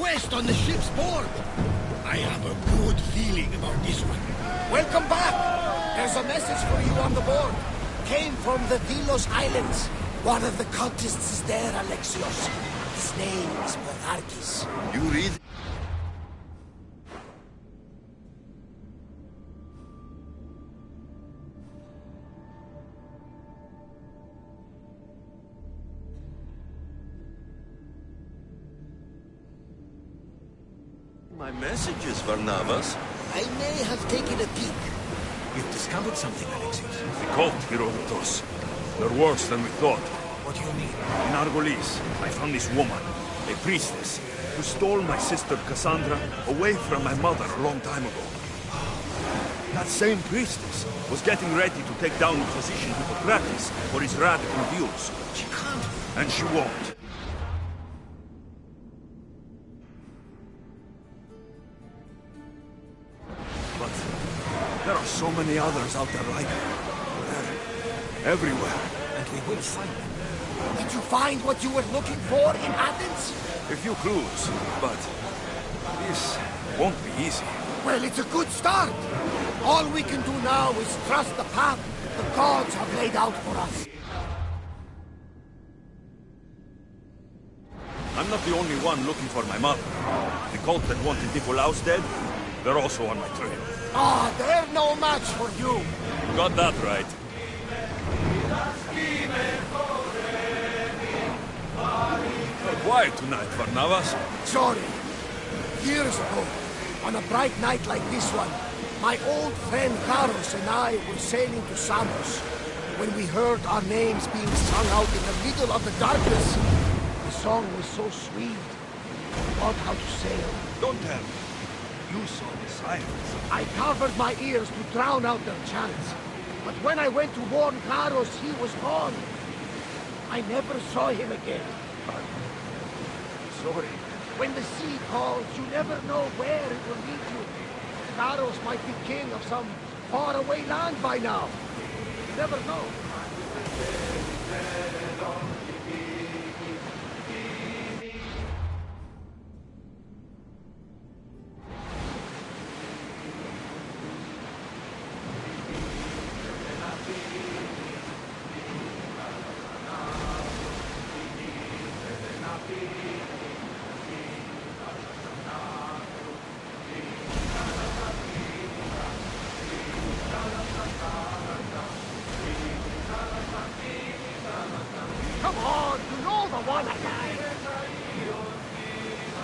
quest on the ship's board. I have a good feeling about this one. Welcome back. There's a message for you on the board. Came from the Delos Islands. One of the cultists is there, Alexios. His name is Monarchis. You read? My messages, Varnavas. I may have taken a peek. You've discovered something, Alexios. The cult, Herodotus. They're worse than we thought. What do you mean? In Argolis, I found this woman, a priestess, who stole my sister Cassandra away from my mother a long time ago. That same priestess was getting ready to take down the physician Hippocrates for his radical views. She can't. And she won't. But there are so many others out there like her. They're everywhere. And we will find them. Did you find what you were looking for in Athens? A few clues, but this won't be easy. Well, it's a good start. All we can do now is trust the path the gods have laid out for us. I'm not the only one looking for my mother. The cult that wanted Nicolaus dead, they're also on my trail. Ah, they're no match for you. You got that right. Quiet tonight, Varnavas. Sorry. Years ago, on a bright night like this one, my old friend Karos and I were sailing to Samos when we heard our names being sung out in the middle of the darkness. The song was so sweet. I forgot how to sail. Don't tell me. You saw the sirens. I covered my ears to drown out their chants. But when I went to warn Karos, he was gone. I never saw him again. Sorry. When the sea calls, you never know where it will lead you. Karos might be king of some faraway land by now. You never know. Come on, you know the one I like.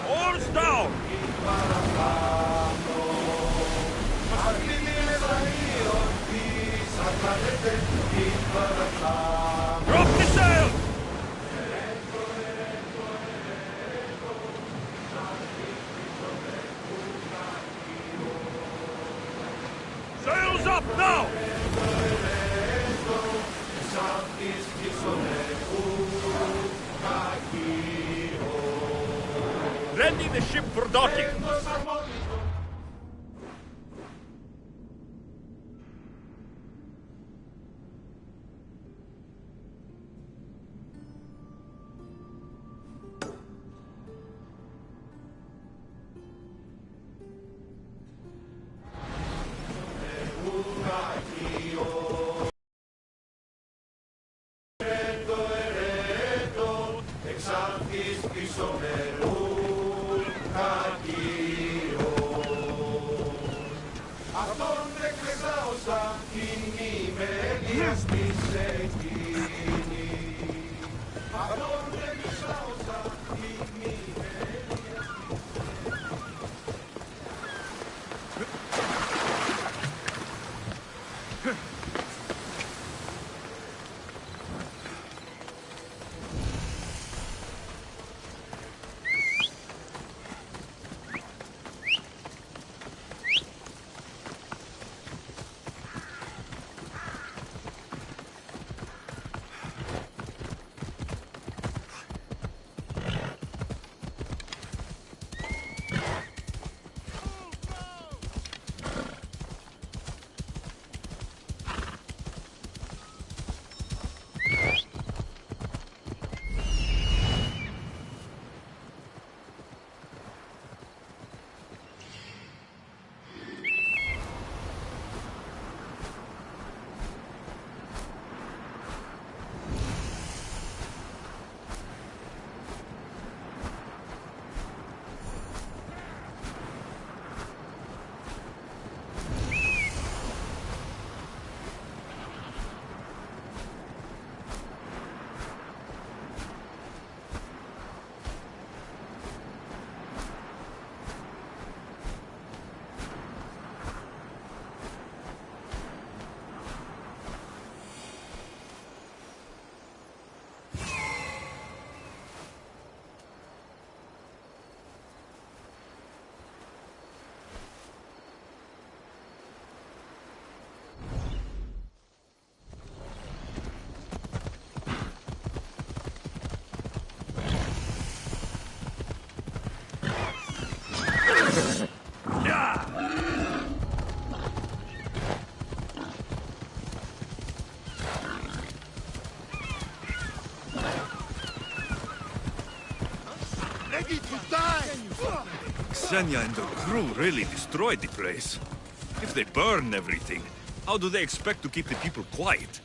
Oars down! Drop the sail! Sails up now! Ready the ship for docking. Exaltis Christum Kakis Ksenia and her crew really destroyed the place. If they burn everything, how do they expect to keep the people quiet?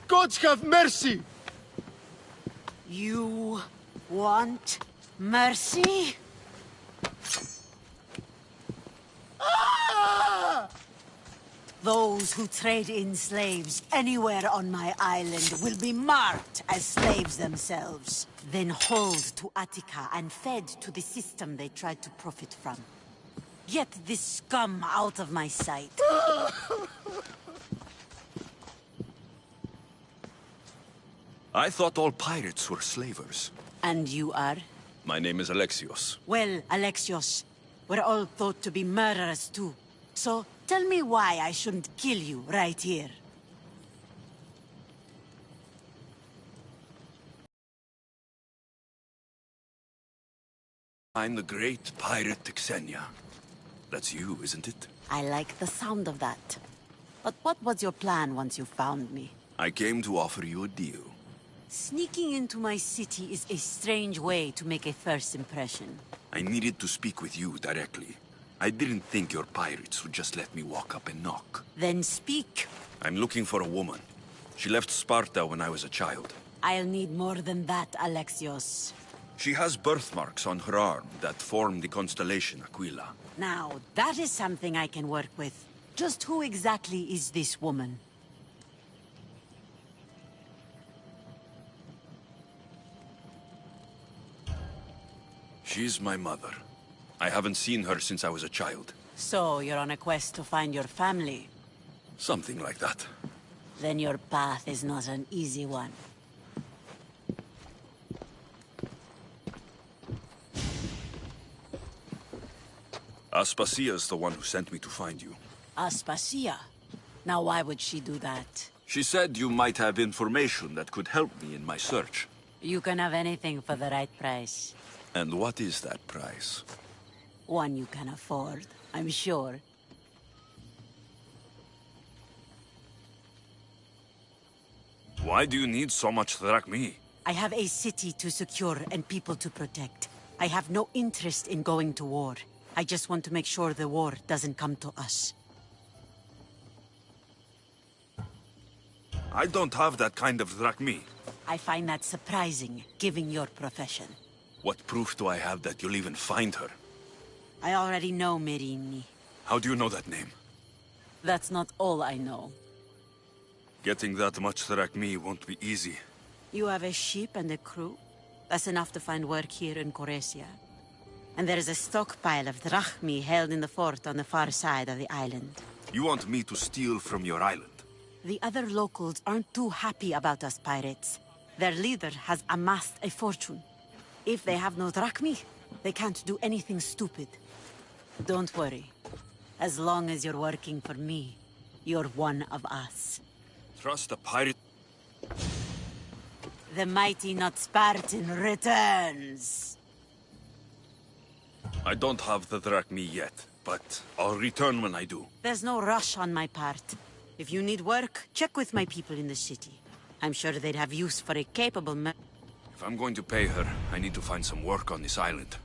Gods have mercy! You want mercy? Those who trade in slaves anywhere on my island will be marked as slaves themselves, then hauled to Attica and fed to the system they tried to profit from. Get this scum out of my sight. I thought all pirates were slavers. And you are? My name is Alexios. Well, Alexios, we're all thought to be murderers too. So, tell me why I shouldn't kill you right here. I'm the great pirate Ksenia. That's you, isn't it? I like the sound of that. But what was your plan once you found me? I came to offer you a deal. Sneaking into my city is a strange way to make a first impression. I needed to speak with you directly. I didn't think your pirates would just let me walk up and knock. Then speak. I'm looking for a woman. She left Sparta when I was a child. I'll need more than that, Alexios. She has birthmarks on her arm that form the constellation Aquila. Now, that is something I can work with. Just who exactly is this woman? She's my mother. I haven't seen her since I was a child. So, you're on a quest to find your family? Something like that. Then your path is not an easy one. Aspasia's the one who sent me to find you. Aspasia? Now why would she do that? She said you might have information that could help me in my search. You can have anything for the right price. And what is that price? One you can afford, I'm sure. Why do you need so much drachmi? I have a city to secure and people to protect. I have no interest in going to war. I just want to make sure the war doesn't come to us. I don't have that kind of drachmi. I find that surprising, given your profession. What proof do I have that you'll even find her? I already know Merini. How do you know that name? That's not all I know. Getting that much drachmi won't be easy. You have a ship and a crew? That's enough to find work here in Coresia. And there is a stockpile of drachmi held in the fort on the far side of the island. You want me to steal from your island? The other locals aren't too happy about us pirates. Their leader has amassed a fortune. If they have no drachmi, they can't do anything stupid. Don't worry. As long as you're working for me, you're one of us. Trust a pirate? The mighty not Spartan returns! I don't have the drachmi yet, but I'll return when I do. There's no rush on my part. If you need work, check with my people in the city. I'm sure they'd have use for a capable man. If I'm going to pay her, I need to find some work on this island.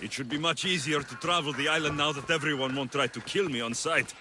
It should be much easier to travel the island now that everyone won't try to kill me on sight.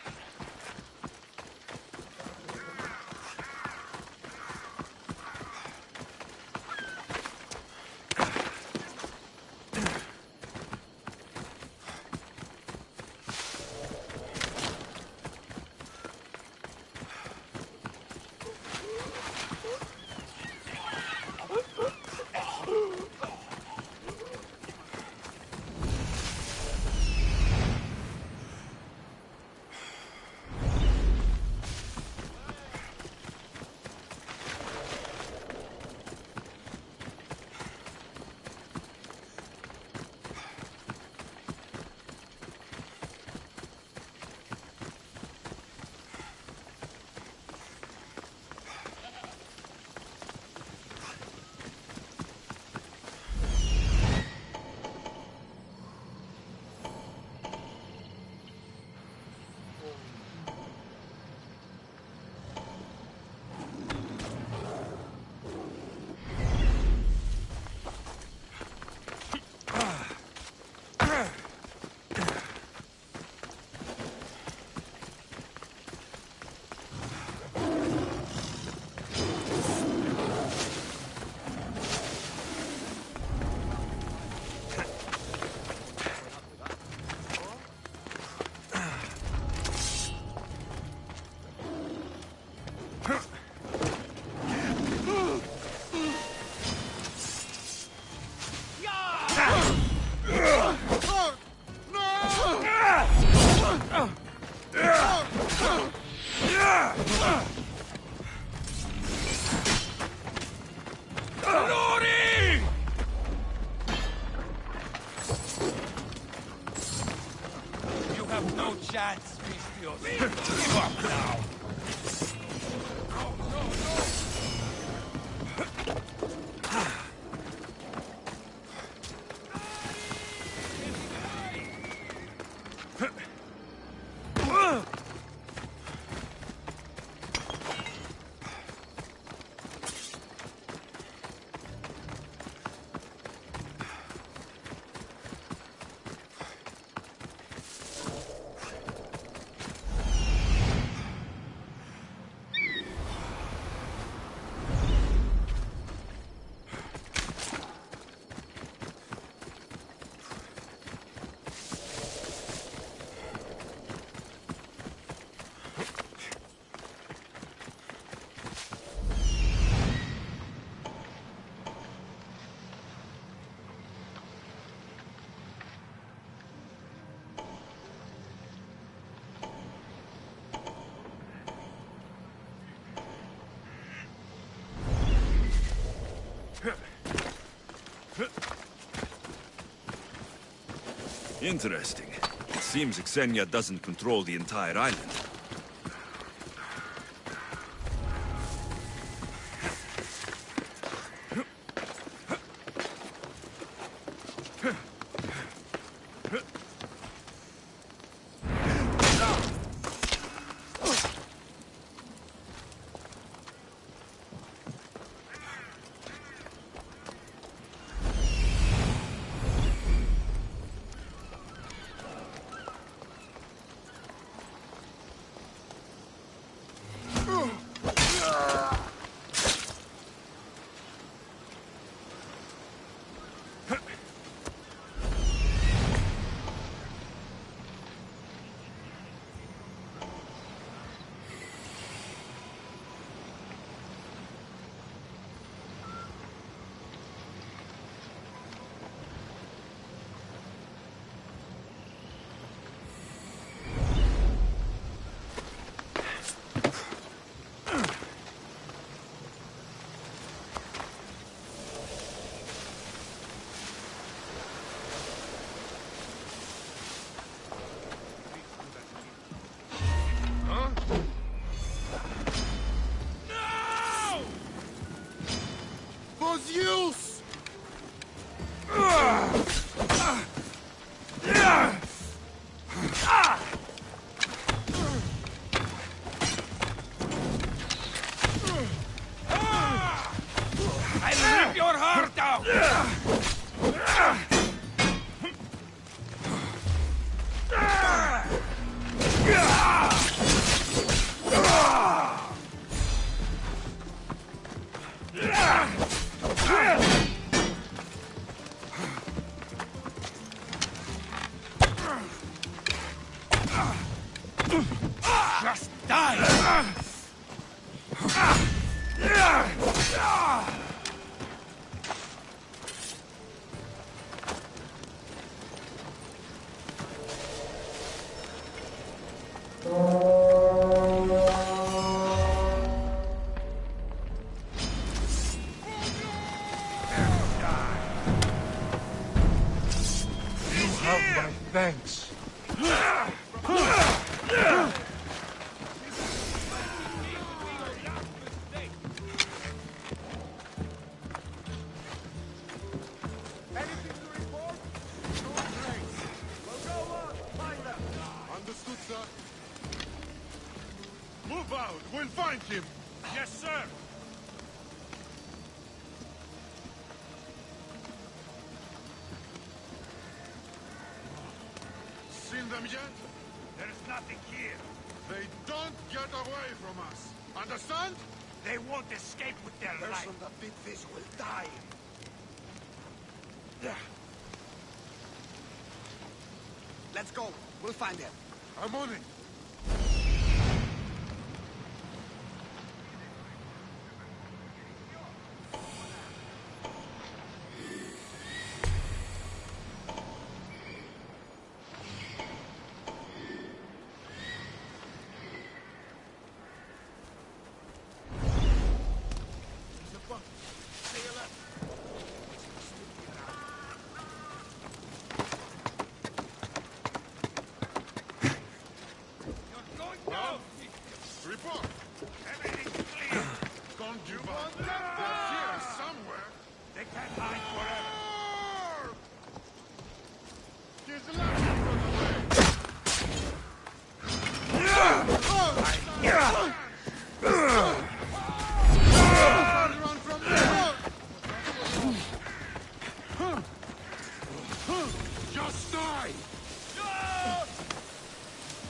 chance, Beastios. Give up now. Interesting. It seems Xenia doesn't control the entire island. was use! I'll rip your heart out! Just die! You have my thanks. Understood, sir. Move out! We'll find him! Yes, sir! Seen them yet? There's nothing here. They don't get away from us. Understand? They won't escape with their life. Person that did this will die. Let's go. We'll find them. I'm on it. Report! Everything's clear! Don't give up! They're here somewhere! They can't hide forever! He's laughing on the way! Run from me! Just die! No!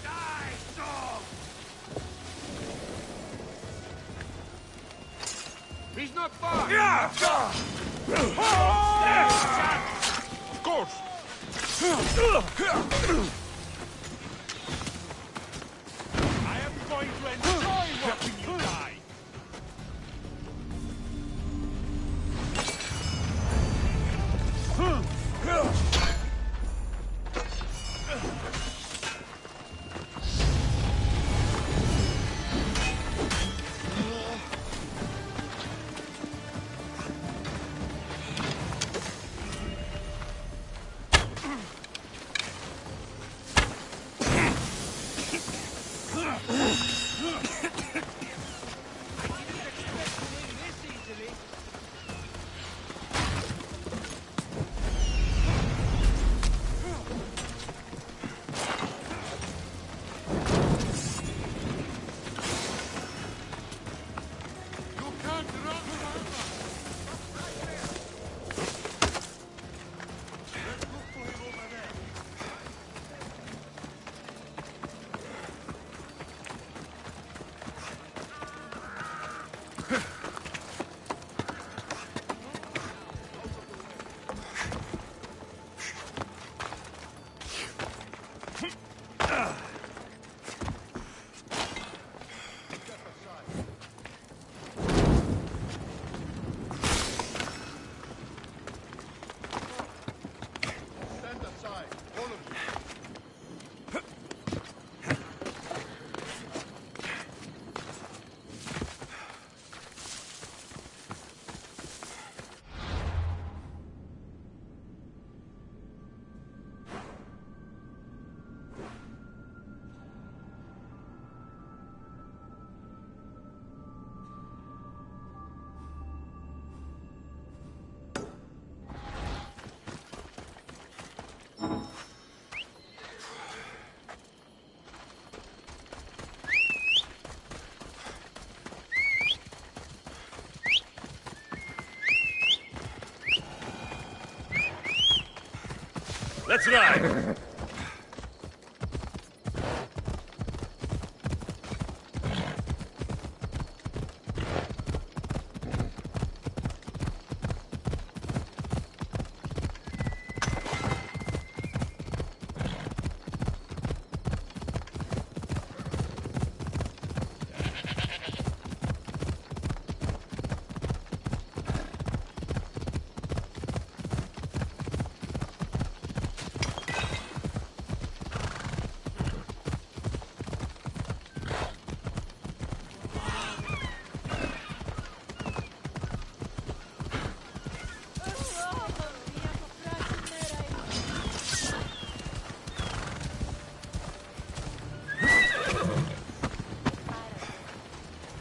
Die, dog! He's not far! Yeah! Of course! I am going to enjoy watching you die! Let's ride!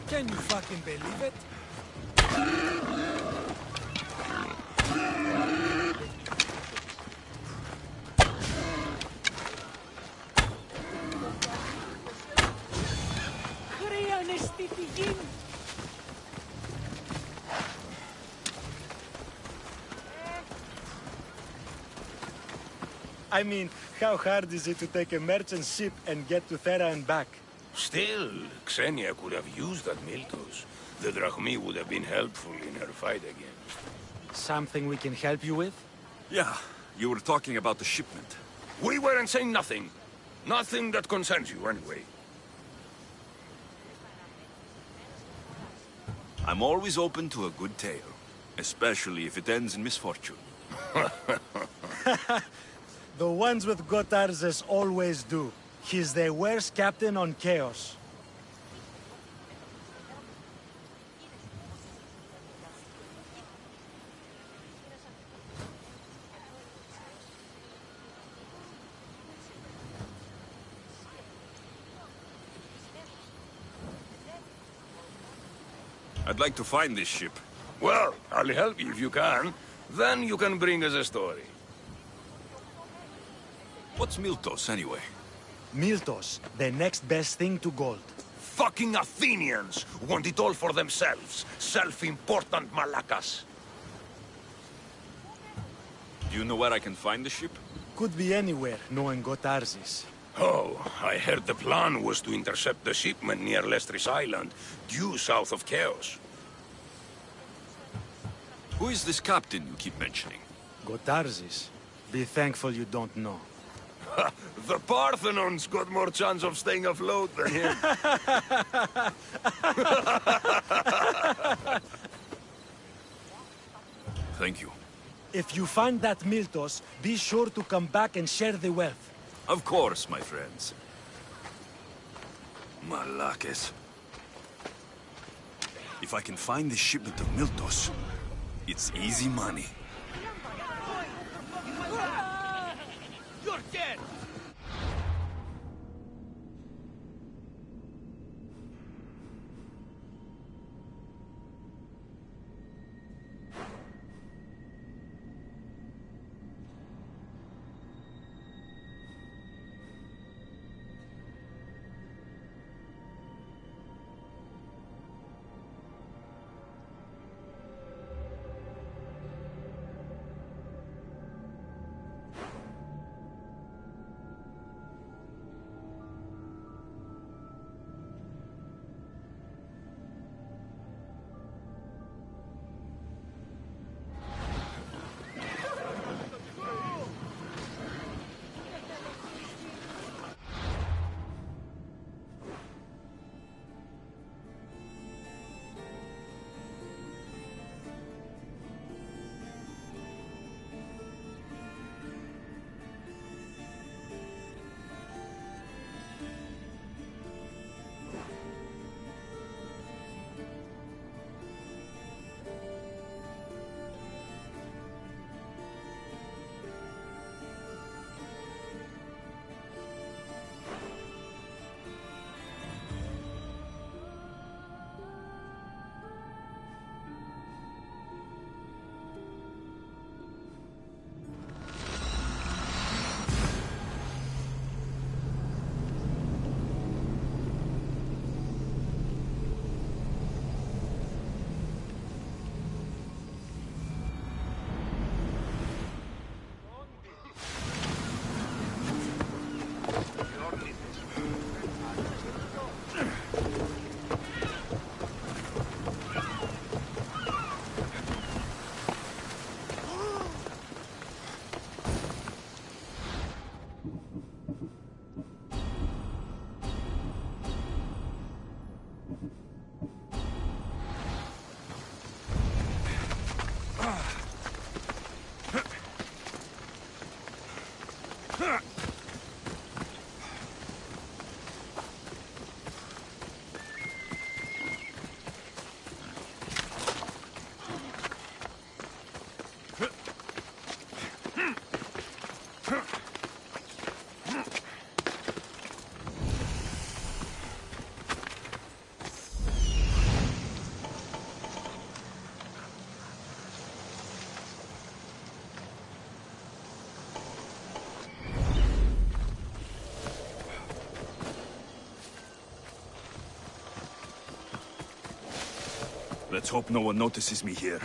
Can you fucking believe it? I mean, how hard is it to take a merchant ship and get to Thera and back? Still, Xenia could have used that Miltos. The Drachmi would have been helpful in her fight against. Something we can help you with? Yeah, you were talking about the shipment. We weren't saying nothing. Nothing that concerns you, anyway. I'm always open to a good tale, especially if it ends in misfortune. The ones with Gotarzes always do. He's the worst captain on Chaos. I'd like to find this ship. Well, I'll help you if you can. Then you can bring us a story. What's Miltos, anyway? Miltos, the next best thing to gold. Fucking Athenians want it all for themselves. Self-important malacas. Do you know where I can find the ship? Could be anywhere, knowing Gotarzes. Oh, I heard the plan was to intercept the shipment near Lestris Island, due south of Chaos. Who is this captain you keep mentioning? Gotarzes. Be thankful you don't know. The Parthenon's got more chance of staying afloat than him. Thank you. If you find that Miltos, be sure to come back and share the wealth. Of course, my friends. Malakes. If I can find the shipment of Miltos, it's easy money. You're dead! Let's hope no one notices me here.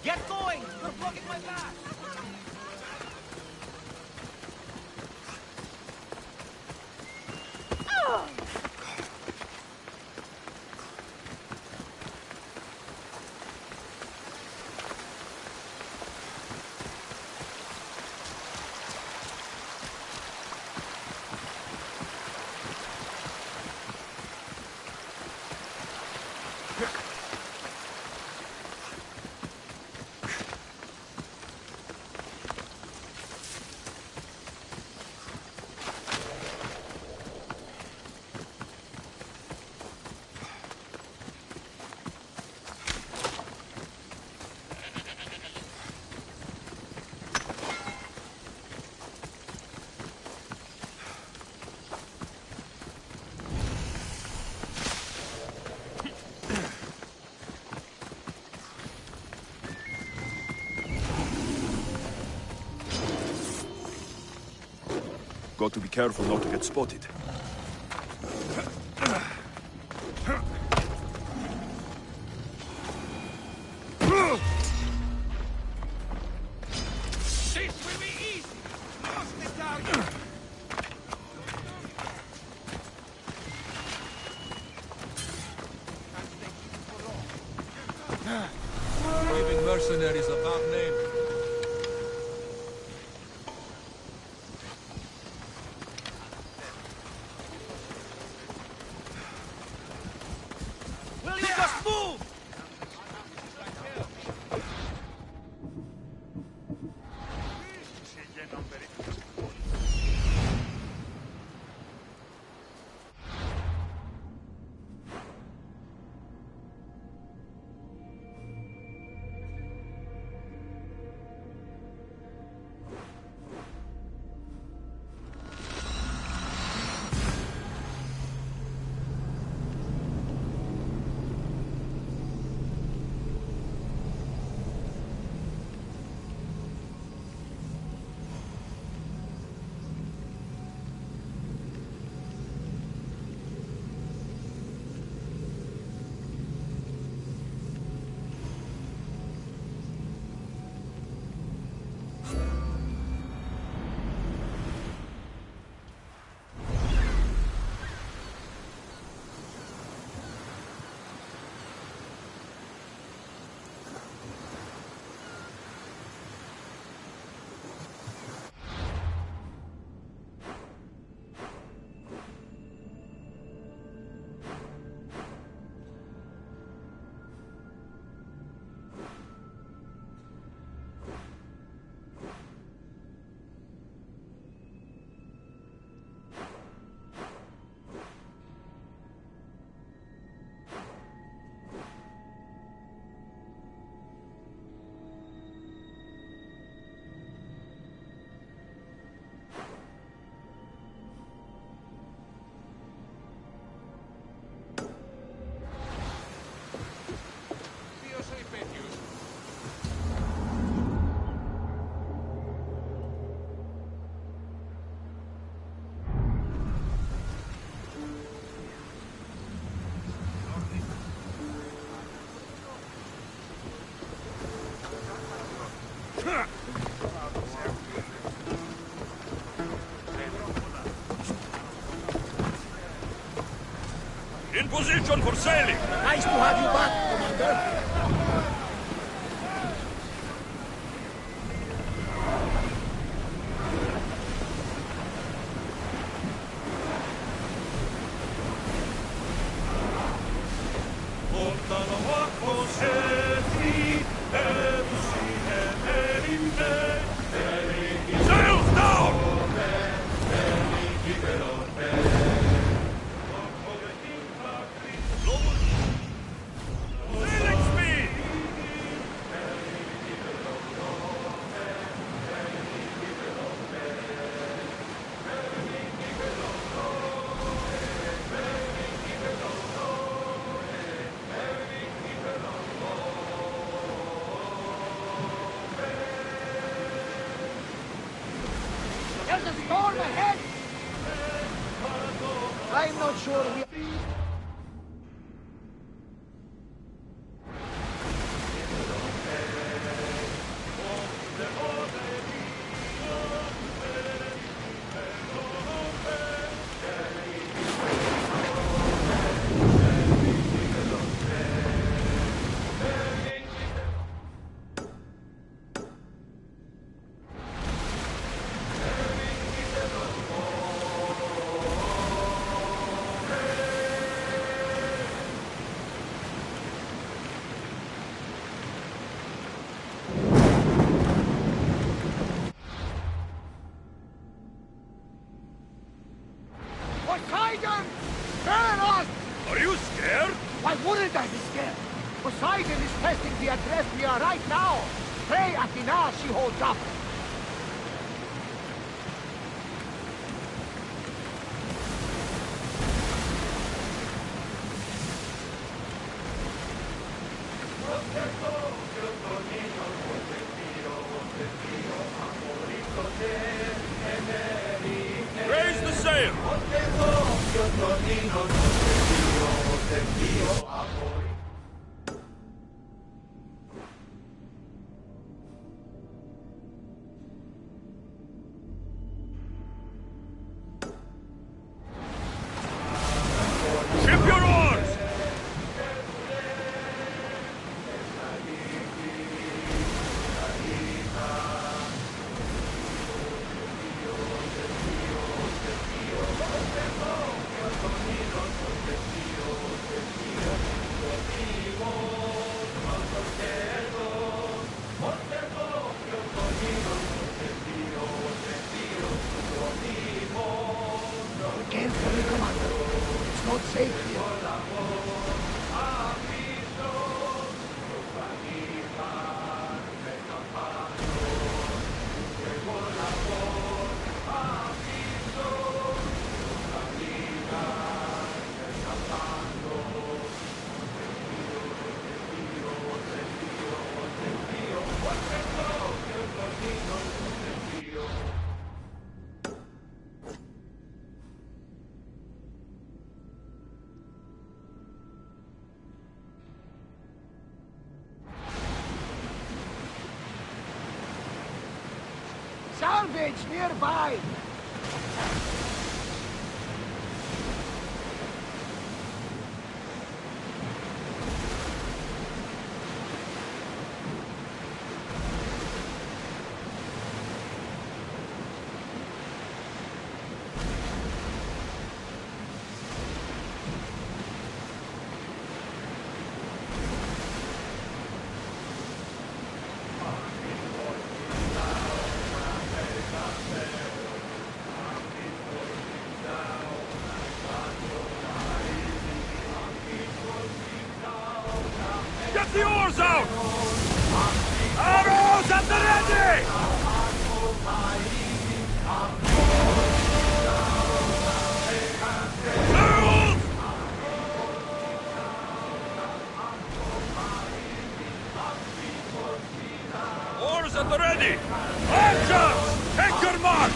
Get going! You're blocking my path! Got to be careful not to get spotted. This will be easy! Lost the target! Giving mercenaries a bad name. Will you just move? In position for sailing! Nice to have you back, Commander. Sails down! Sailing speed! There's a storm ahead! I'm not sure we... Athena, she holds up. Raise the sail! Ship your oars! Carefully, Commander. It's not safe here. Salvage nearby! Get the oars out! Arrows at the ready! Move! Oars at the ready! Archers! Take your march!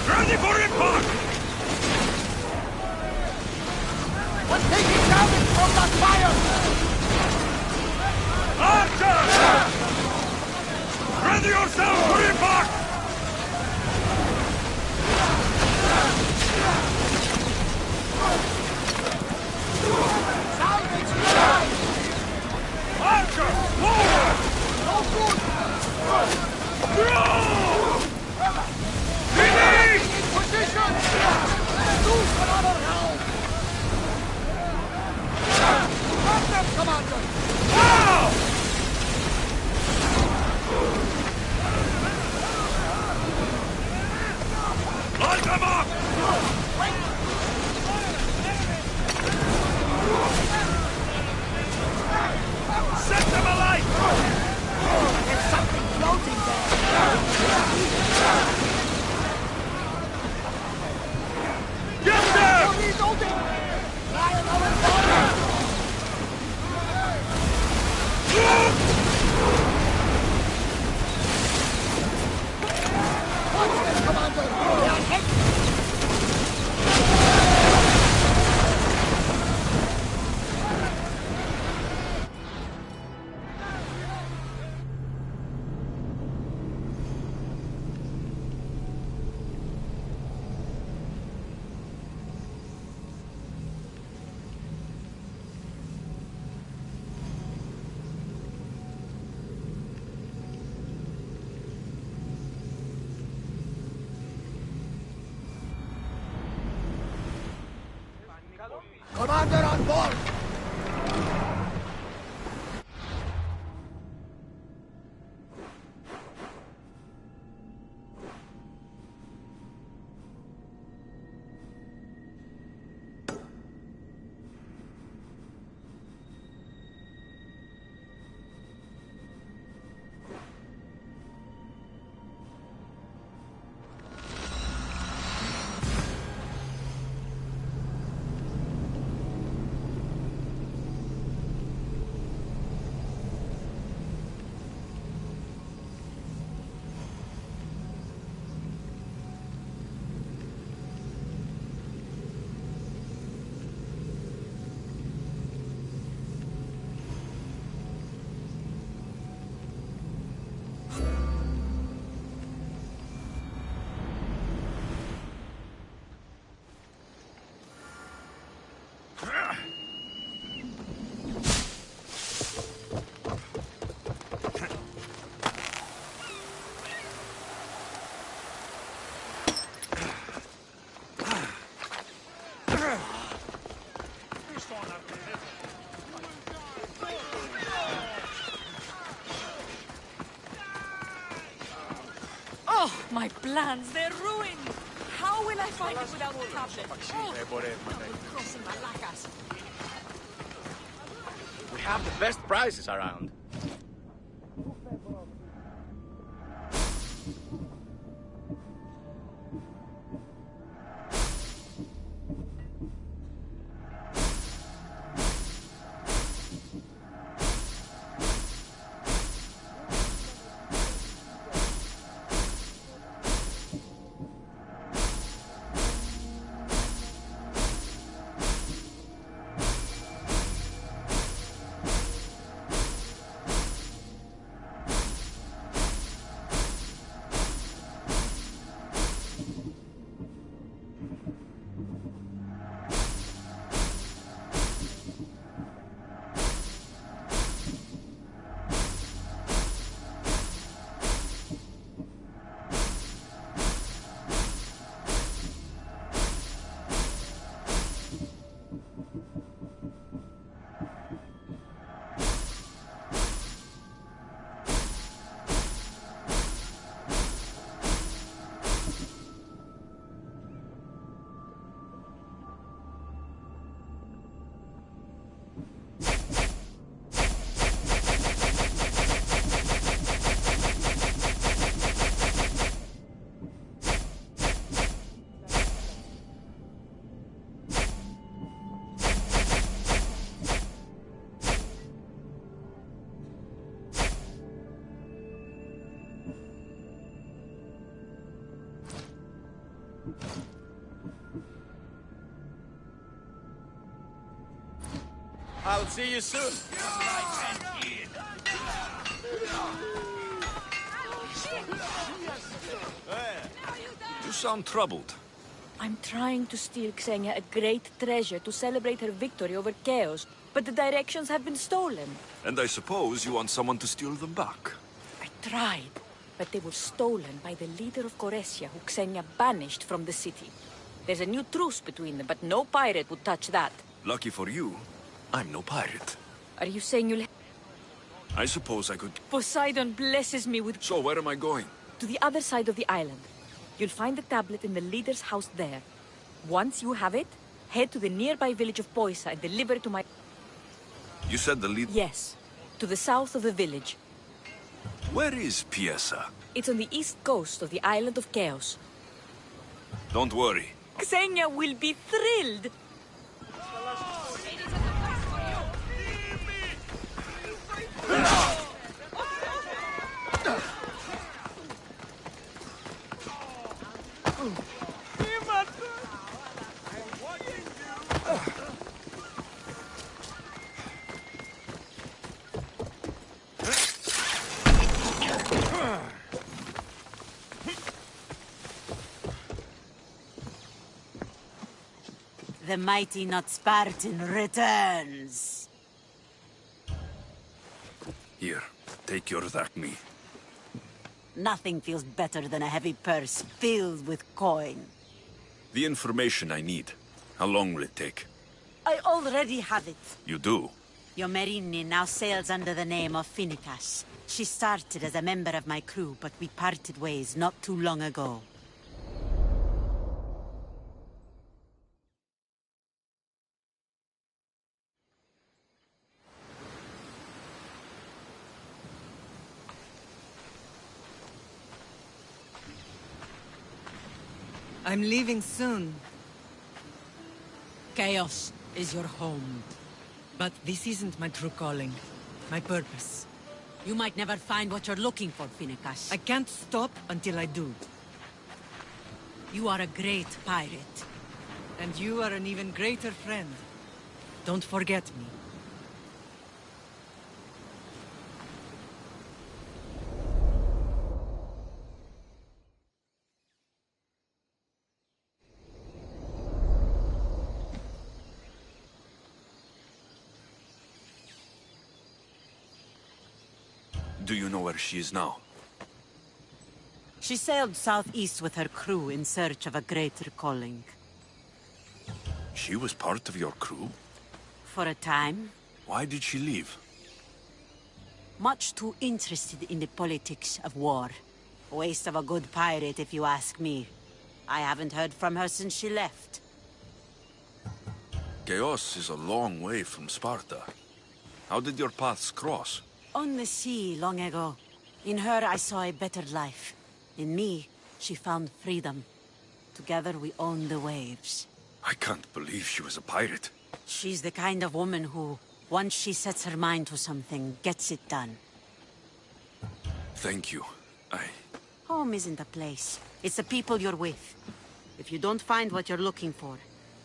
Ready for impact! We're taking damage from that fire! Archers! Ready yourself for impact! Salvage nearby! Archers, forward! No good! Throw! Finish! In position! Order on board! Oh, my plans, they're ruined! How will I find it without the tablet? Crossing Malacas. We have the best prizes around. I'll see you soon. You sound troubled. I'm trying to steal Xenia a great treasure to celebrate her victory over Chaos, but the directions have been stolen. And I suppose you want someone to steal them back. I tried, but they were stolen by the leader of Goresia, who Xenia banished from the city. There's a new truce between them, but no pirate would touch that. Lucky for you, I'm no pirate. Are you saying you'll... I suppose I could... Poseidon blesses me with... So where am I going? To the other side of the island. You'll find the tablet in the leader's house there. Once you have it, head to the nearby village of Poisa and deliver it to my... You said the lead... Yes, to the south of the village. Where is Piesa? It's on the east coast of the island of Chaos. Don't worry. Xenia will be thrilled! The mighty not Spartan returns. Here, take your drachmi. Nothing feels better than a heavy purse filled with coin. The information I need. How long will it take? I already have it. You do? Your Merini now sails under the name of Finicas. She started as a member of my crew, but we parted ways not too long ago. I'm leaving soon. Chaos is your home. But this isn't my true calling. My purpose. You might never find what you're looking for, Finicas. I can't stop until I do. You are a great pirate. And you are an even greater friend. Don't forget me. Do you know where she is now? She sailed southeast with her crew in search of a greater calling. She was part of your crew? For a time. Why did she leave? Much too interested in the politics of war. Waste of a good pirate, if you ask me. I haven't heard from her since she left. Chaos is a long way from Sparta. How did your paths cross? On the sea, long ago. In her, I saw a better life. In me, she found freedom. Together, we owned the waves. I can't believe she was a pirate. She's the kind of woman who, once she sets her mind to something, gets it done. Thank you. Home isn't a place. It's the people you're with. If you don't find what you're looking for,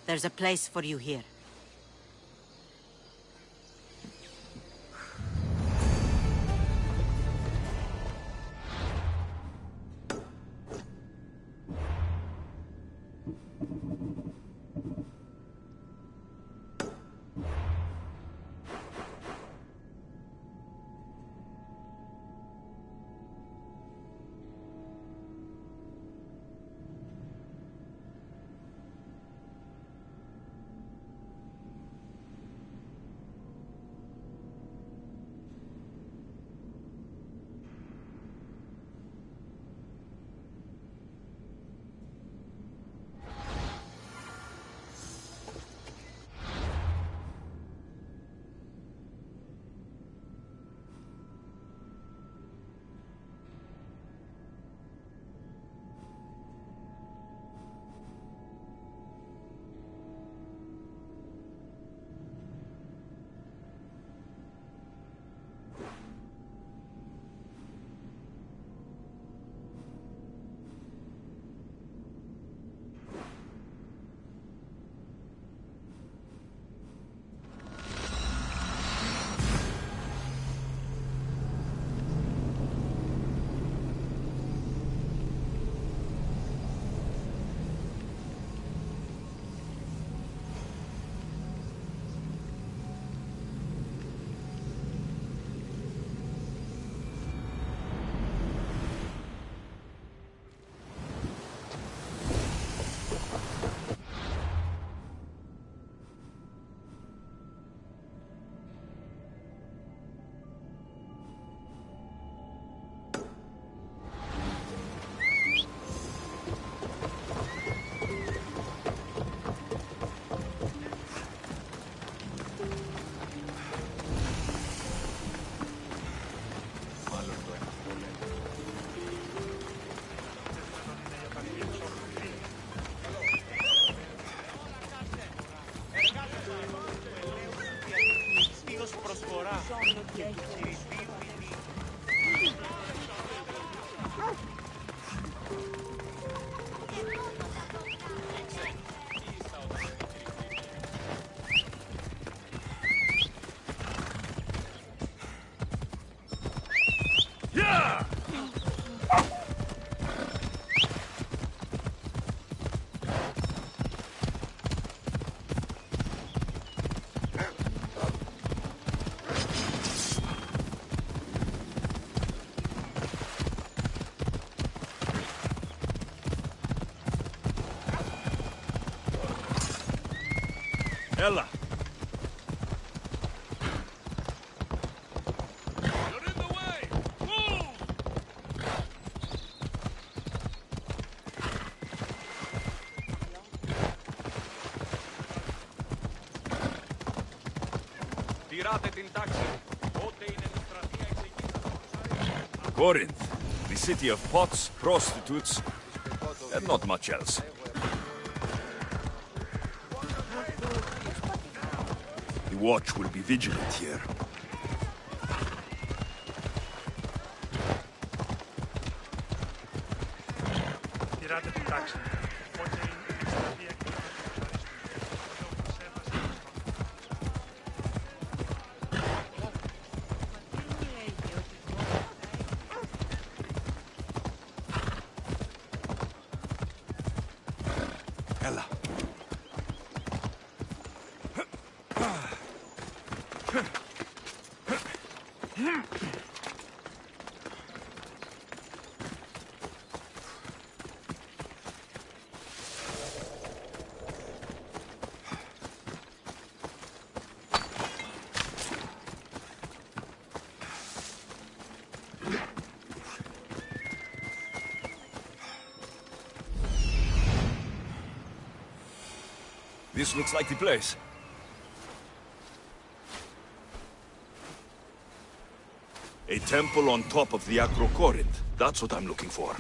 there's a place for you here. Ella, Corinth, the city of pots, prostitutes, and not much else. The watch will be vigilant here. Ella. This looks like the place. A temple on top of the Acro Corinth. That's what I'm looking for.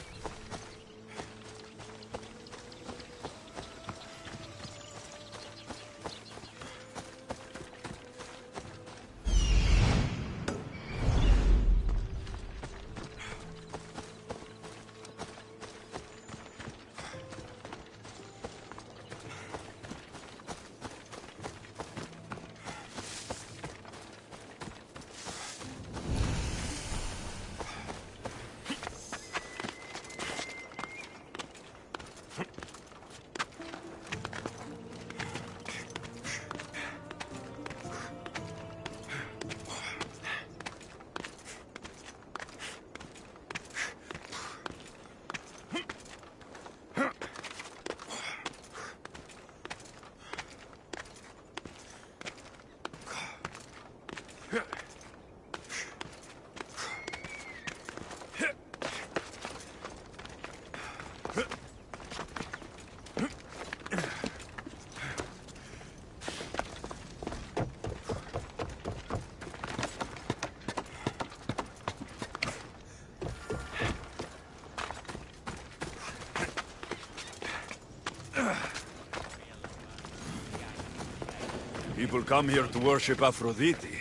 People come here to worship Aphrodite,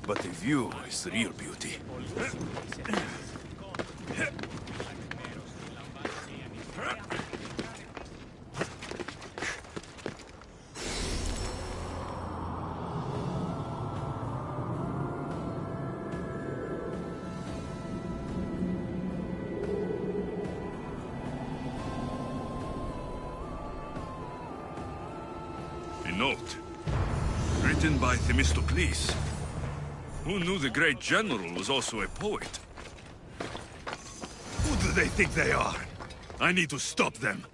but the view is the real beauty. A note. Written by Themistocles. Who knew the great general was also a poet? Who do they think they are? I need to stop them.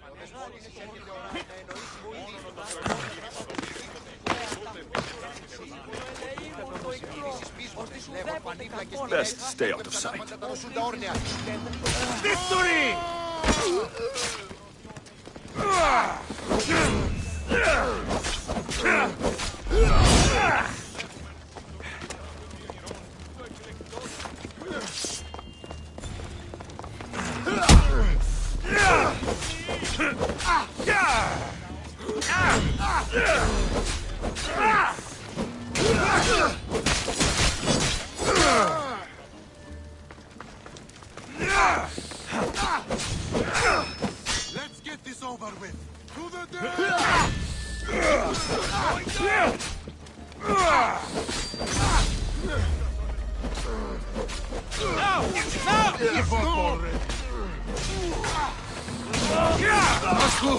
Best stay out of sight. Victory! Let's get this over with. To the death! Give up already. Let's go.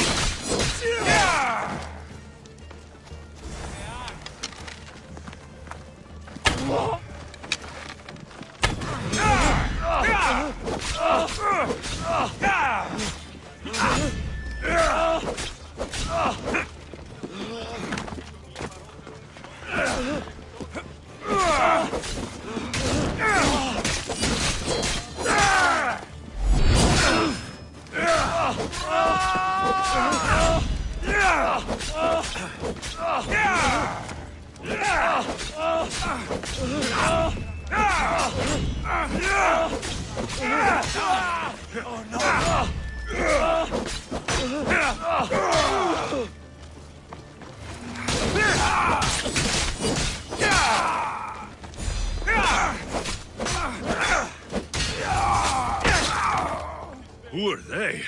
Who are they?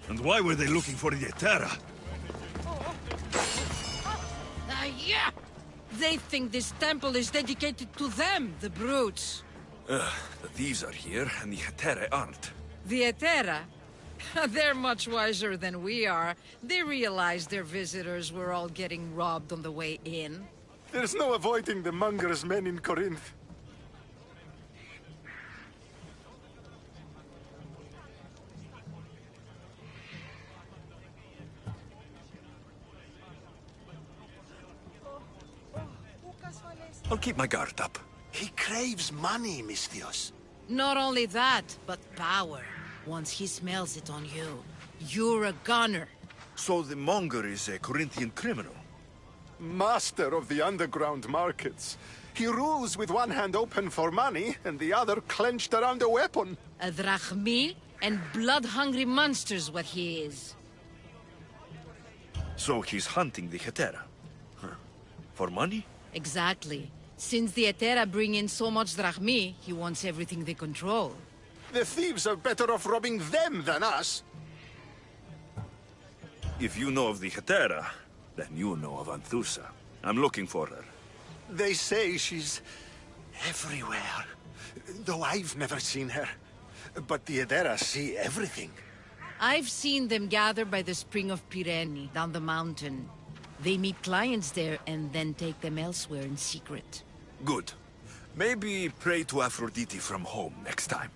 And why were they looking for the Etera? Yeah! They think this temple is dedicated to them, the brutes. The thieves are here, and the Etera aren't. The Etera? They're much wiser than we are. They realized their visitors were all getting robbed on the way in. There's no avoiding the Munger's men in Corinth. I'll keep my guard up. He craves money, Misthios. Not only that, but power. Once he smells it on you, you're a gunner. So the monger is a Corinthian criminal? Master of the underground markets. He rules with one hand open for money, and the other clenched around a weapon. A drachmi and blood-hungry monster's what he is. So he's hunting the Etera? Huh. For money? Exactly. Since the Etera bring in so much drachmi, he wants everything they control. The thieves are better off robbing them than us. If you know of the Etera, then you know of Anthusa. I'm looking for her. They say she's everywhere, though I've never seen her. But the Edera see everything. I've seen them gather by the spring of Pirene, down the mountain. They meet clients there and then take them elsewhere in secret. Good. Maybe pray to Aphrodite from home next time.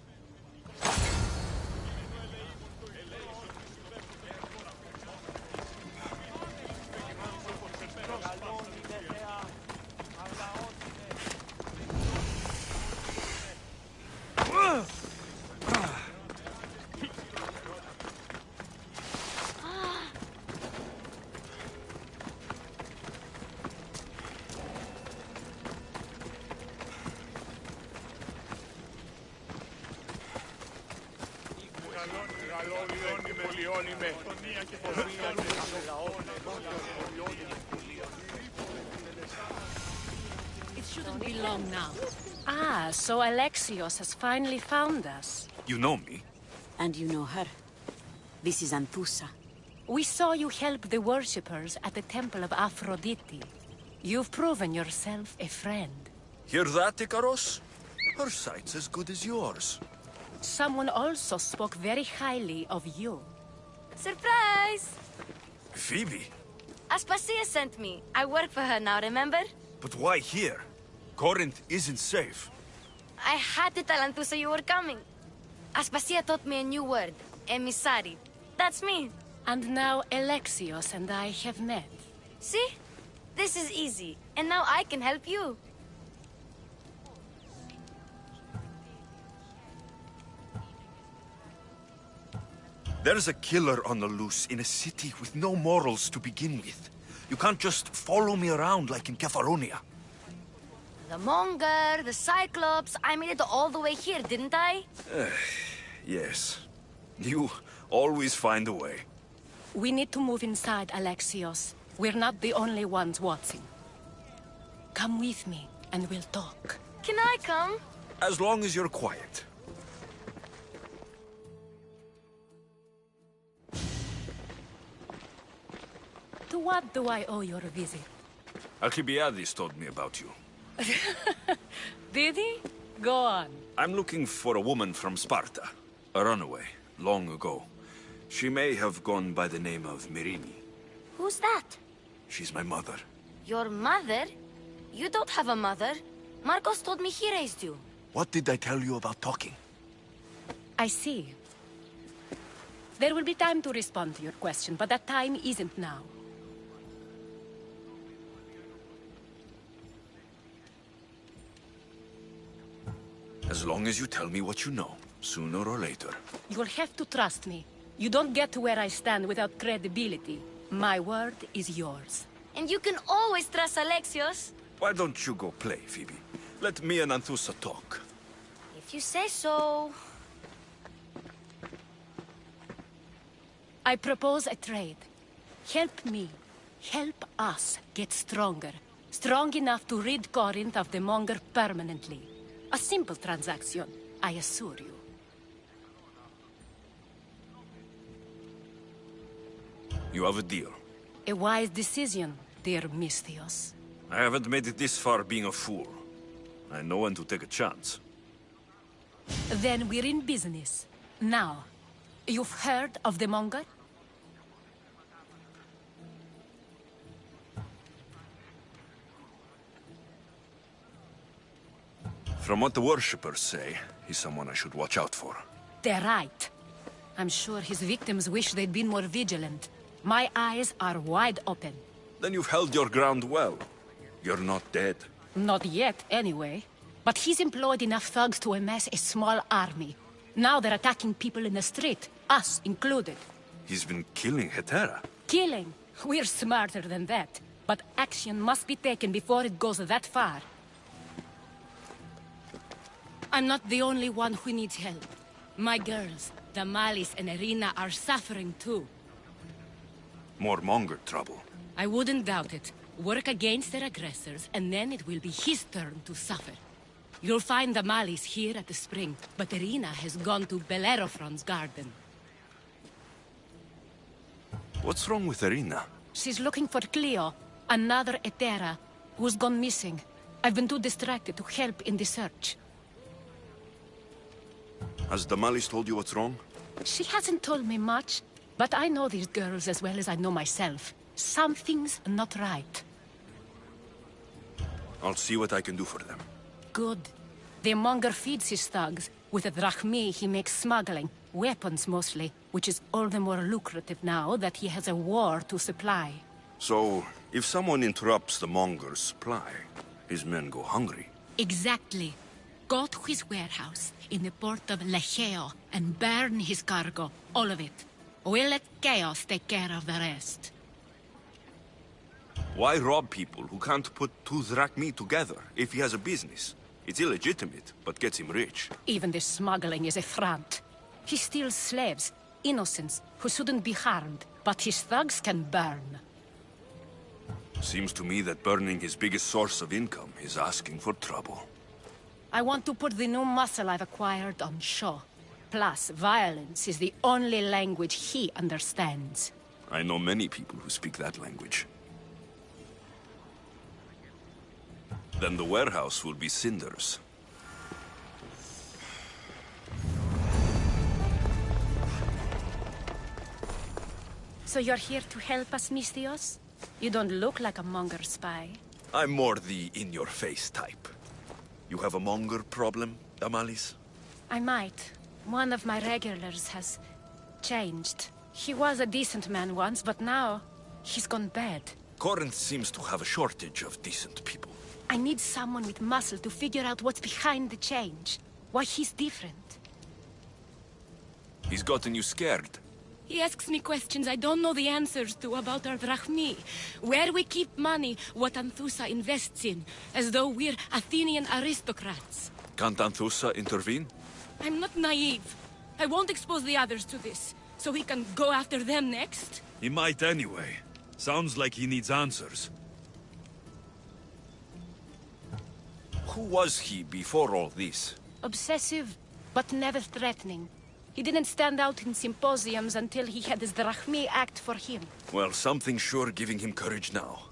It shouldn't be long now. Ah, so Alexios has finally found us. You know me? And you know her. This is Anthusa. We saw you help the worshippers at the temple of Aphrodite. You've proven yourself a friend. Hear that, Ikaros? Her sight's as good as yours. Someone also spoke very highly of you. Surprise! Phoebe? Aspasia sent me. I work for her now, remember? But why here? Corinth isn't safe. I had to tell Anthusa you were coming. Aspasia taught me a new word. Emissary. That's me. And now Alexios and I have met. See? This is easy. And now I can help you. There's a killer on the loose in a city with no morals to begin with. You can't just follow me around like in Kepharonia. The Monger, the Cyclops. I made it all the way here, didn't I? Yes. You always find a way. We need to move inside, Alexios. We're not the only ones watching. Come with me, and we'll talk. Can I come? As long as you're quiet. To what do I owe your visit? Alcibiades told me about you. Did he? Go on. I'm looking for a woman from Sparta. A runaway, long ago. She may have gone by the name of Myrine. Who's that? She's my mother. Your mother? You don't have a mother. Marcos told me he raised you. What did I tell you about talking? I see. There will be time to respond to your question, but that time isn't now. As long as you tell me what you know, sooner or later. You'll have to trust me. You don't get to where I stand without credibility. My word is yours. And you can always trust Alexios. Why don't you go play, Phoebe? Let me and Anthusa talk. If you say so. I propose a trade. Help me. Help us get stronger. Strong enough to rid Corinth of the Monger permanently. A simple transaction, I assure you. You have a deal. A wise decision, dear Misthios. I haven't made it this far being a fool. I know when to take a chance. Then we're in business. Now, you've heard of the Monger? From what the worshippers say, he's someone I should watch out for. They're right. I'm sure his victims wish they'd been more vigilant. My eyes are wide open. Then you've held your ground well. You're not dead. Not yet, anyway. But he's employed enough thugs to amass a small army. Now they're attacking people in the street, us included. He's been killing Hetera. Killing? We're smarter than that. But action must be taken before it goes that far. I'm not the only one who needs help. My girls, Damalis and Irina, are suffering too. More Monger trouble. I wouldn't doubt it. Work against their aggressors, and then it will be his turn to suffer. You'll find Damalis here at the spring, but Irina has gone to Bellerophon's garden. What's wrong with Irina? She's looking for Cleo, another Hetera, who's gone missing. I've been too distracted to help in the search. Has Damalis told you what's wrong? She hasn't told me much, but I know these girls as well as I know myself. Something's not right. I'll see what I can do for them. Good. The Monger feeds his thugs. With the drachmi, he makes smuggling. Weapons, mostly. Which is all the more lucrative now that he has a war to supply. So, if someone interrupts the Monger's supply, his men go hungry. Exactly. Go to his warehouse in the port of Lecheo and burn his cargo. All of it. We'll let chaos take care of the rest. Why rob people who can't put two drachmi together if he has a business? It's illegitimate, but gets him rich. Even the smuggling is a front. He steals slaves, innocents, who shouldn't be harmed, but his thugs can burn. Seems to me that burning his biggest source of income is asking for trouble. I want to put the new muscle I've acquired on show. Plus, violence is the only language he understands. I know many people who speak that language. Then the warehouse will be cinders. So you're here to help us, Misthios? You don't look like a Monger spy. I'm more the in-your-face type. You have a Monger problem, Damalis? I might. One of my regulars has changed. He was a decent man once, but now he's gone bad. Corinth seems to have a shortage of decent people. I need someone with muscle to figure out what's behind the change. Why he's different. He's gotten you scared. He asks me questions I don't know the answers to about our drachmi. Where we keep money, what Anthusa invests in. As though we're Athenian aristocrats. Can't Anthusa intervene? I'm not naive. I won't expose the others to this. So he can go after them next? He might anyway. Sounds like he needs answers. Who was he before all this? Obsessive, but never threatening. He didn't stand out in symposiums until he had his drachmi act for him. Well, something's sure giving him courage now.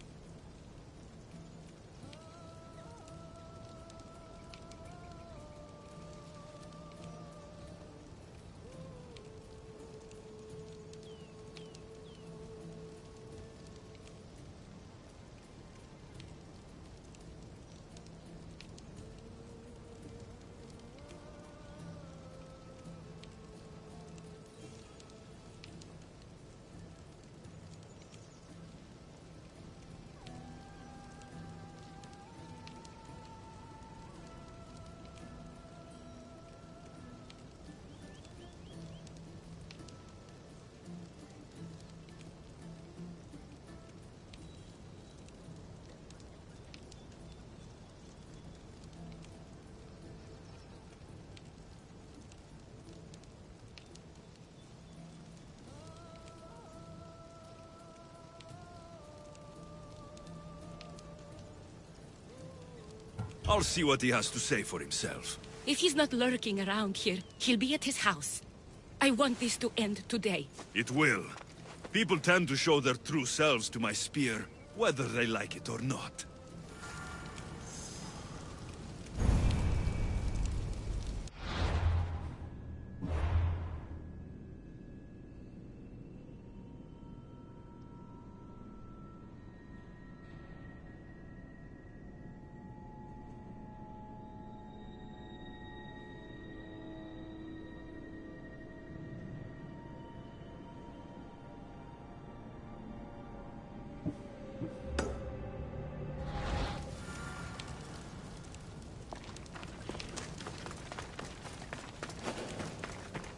I'll see what he has to say for himself. If he's not lurking around here, he'll be at his house. I want this to end today. It will. People tend to show their true selves to my spear, whether they like it or not.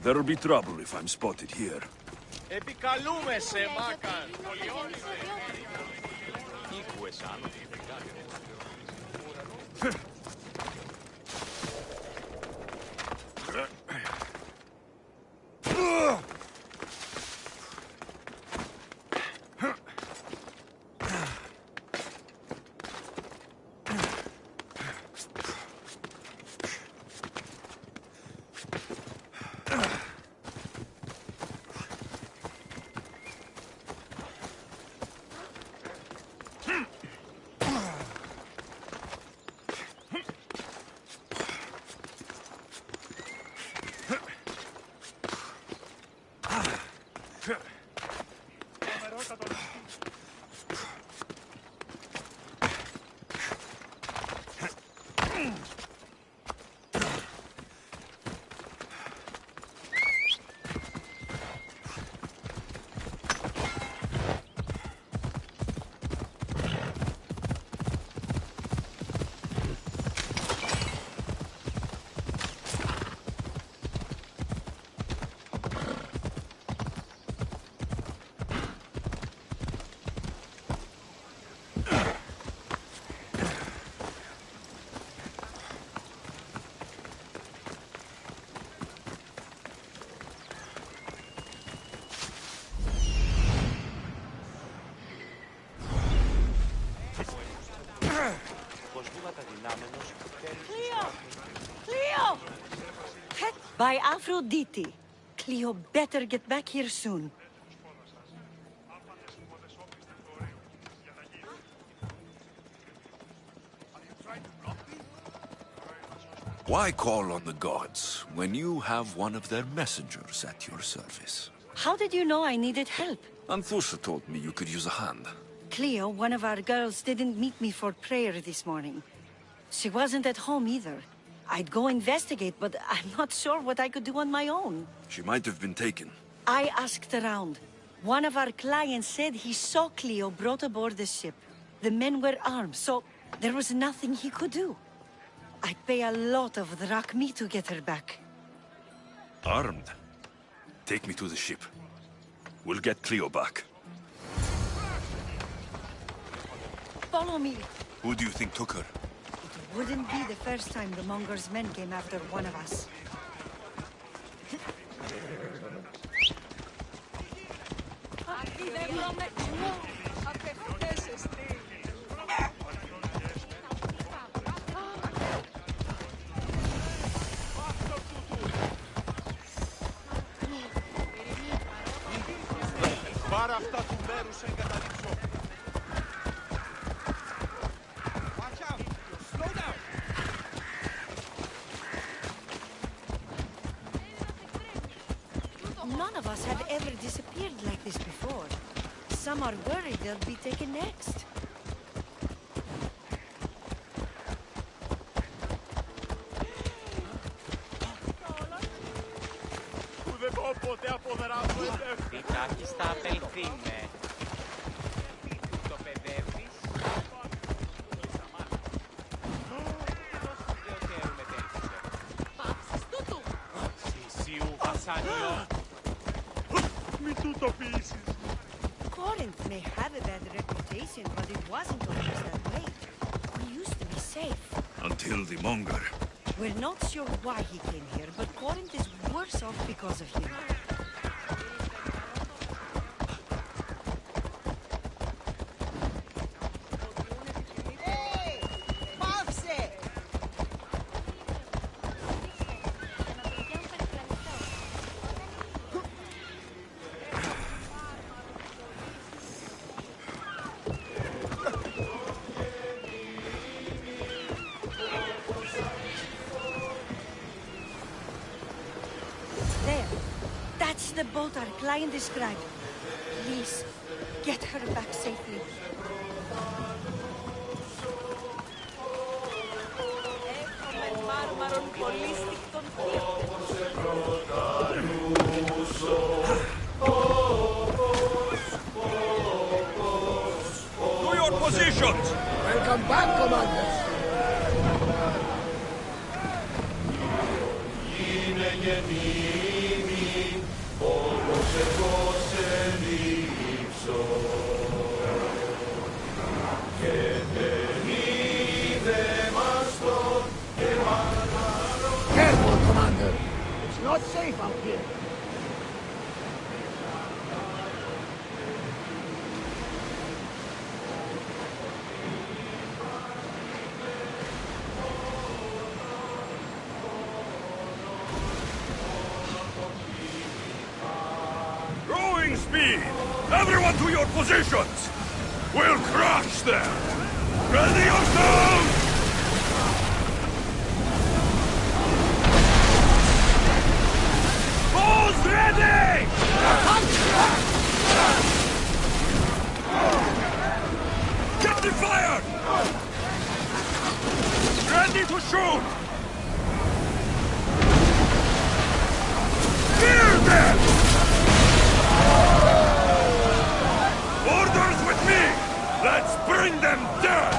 There'll be trouble if I'm spotted here. Επικαλούμε σε, Μάκαν. Ήκουες αν. Cleo! By Aphrodite. Cleo better get back here soon. Why call on the gods when you have one of their messengers at your service? How did you know I needed help? Anthusha told me you could use a hand. Cleo, one of our girls, didn't meet me for prayer this morning. She wasn't at home either. I'd go investigate, but I'm not sure what I could do on my own. She might have been taken. I asked around. One of our clients said he saw Cleo brought aboard the ship. The men were armed, so there was nothing he could do. I'd pay a lot of drachmi to get her back. Armed? Take me to the ship. We'll get Cleo back. Follow me. Who do you think took her? It wouldn't be the first time the Monger's men came after one of us. Πάρε αυτά του μέρους σε εγκαταλείψω. Watch out! Slow down! None of us have ever disappeared like this before. Some are worried they'll be taken next. Που δεν πω ποτέ αποδράσω εσένα. Τάκι στα απελθύνε. Το παιδεύεις. Πάψεις τούτου. Συσίου βασάνιο. Μη τούτο πείσεις. Corinth may have a bad reputation, but it wasn't always that way. We used to be safe. Until the Monger. We're not sure why he came here, but Corinth is worse off because of him. boat our client described. Please, get her back safely. To your positions! Welcome back, commanders. Careful, Commander. It's not safe out here. Rowing speed! Everyone to your positions! We'll crush them! Ready yourselves! Bows ready! Captain fire! Ready to shoot! Fear them! Orders with me! Let's bring them down!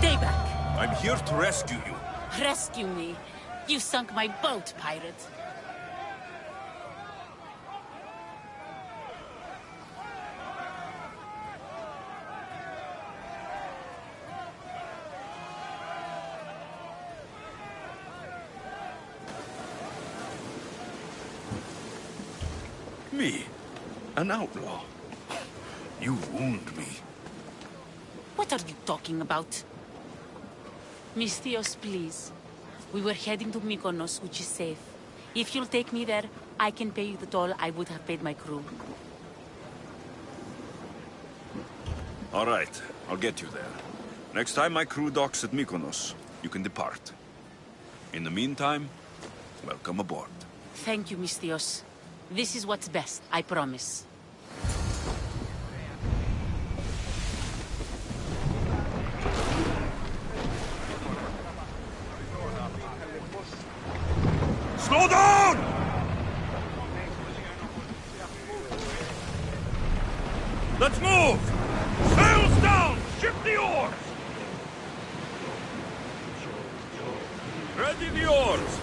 Stay back. I'm here to rescue you. Rescue me. You sunk my boat, pirate. Me? An outlaw? You wound me. What are you talking about? Misthios, please. We were heading to Mykonos, which is safe. If you'll take me there, I can pay you the toll I would have paid my crew. All right, I'll get you there. Next time my crew docks at Mykonos, you can depart. In the meantime, welcome aboard. Thank you, Misthios. This is what's best, I promise. Slow down! Let's move! Sails down! Ship the oars! Ready the oars!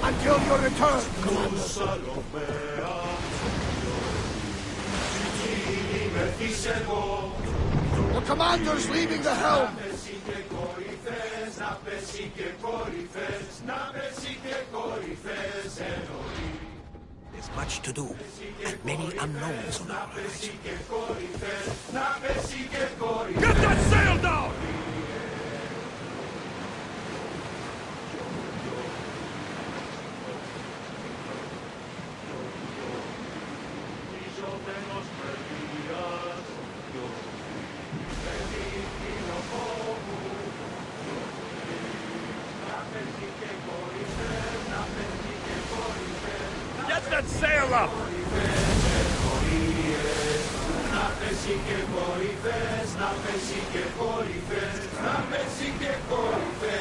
Until your return, Commander. The commander's leaving the helm. There's much to do, and many unknowns on our horizon. Get that sail down!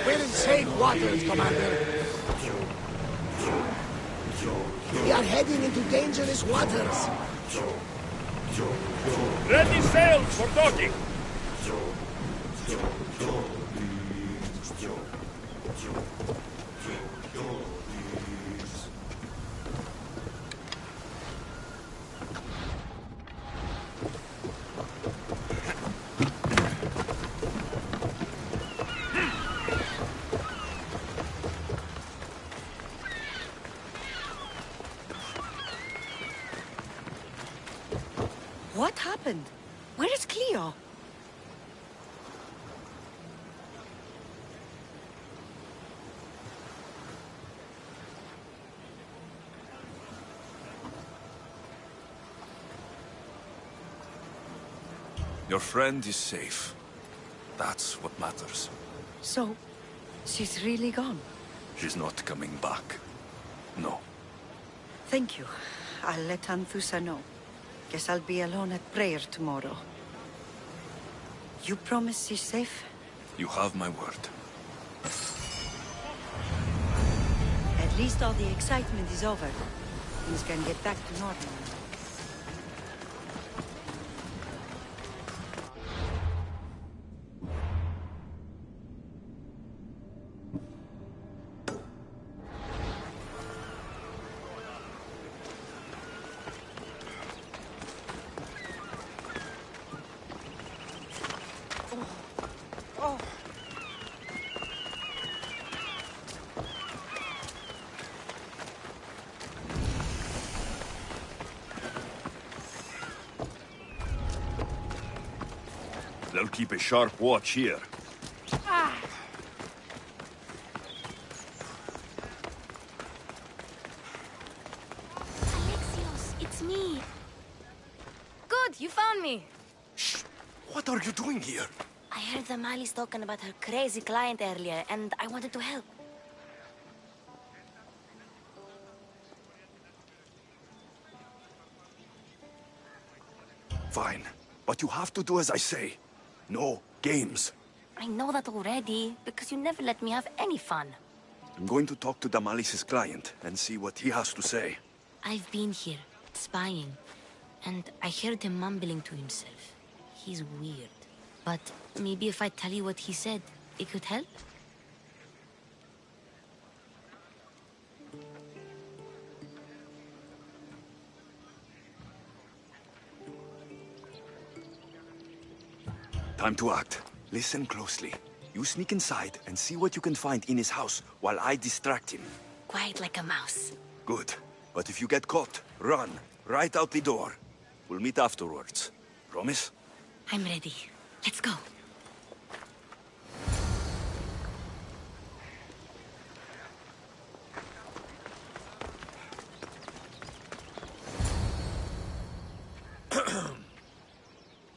We're in safe waters, Commander. We are heading into dangerous waters. Ready sails for docking! What happened? Where is Cleo? Your friend is safe. That's what matters. So, she's really gone? She's not coming back. No. Thank you. I'll let Anthusa know. Guess I'll be alone at prayer tomorrow. You promise she's safe? You have my word. At least all the excitement is over. Things can get back to normal. They'll keep a sharp watch here. Alexios, it's me. Good, you found me. Shh! What are you doing here? I heard the Mali's talking about her crazy client earlier, and I wanted to help. Fine. But you have to do as I say. No games. I know that already, because you never let me have any fun. I'm going to talk to Damalis's client and see what he has to say. I've been here, spying, and I heard him mumbling to himself. He's weird. But maybe if I tell you what he said, it could help? Time to act. Listen closely. You sneak inside and see what you can find in his house while I distract him. Quiet like a mouse. Good. But if you get caught, run. Right out the door. We'll meet afterwards. Promise? I'm ready. Let's go.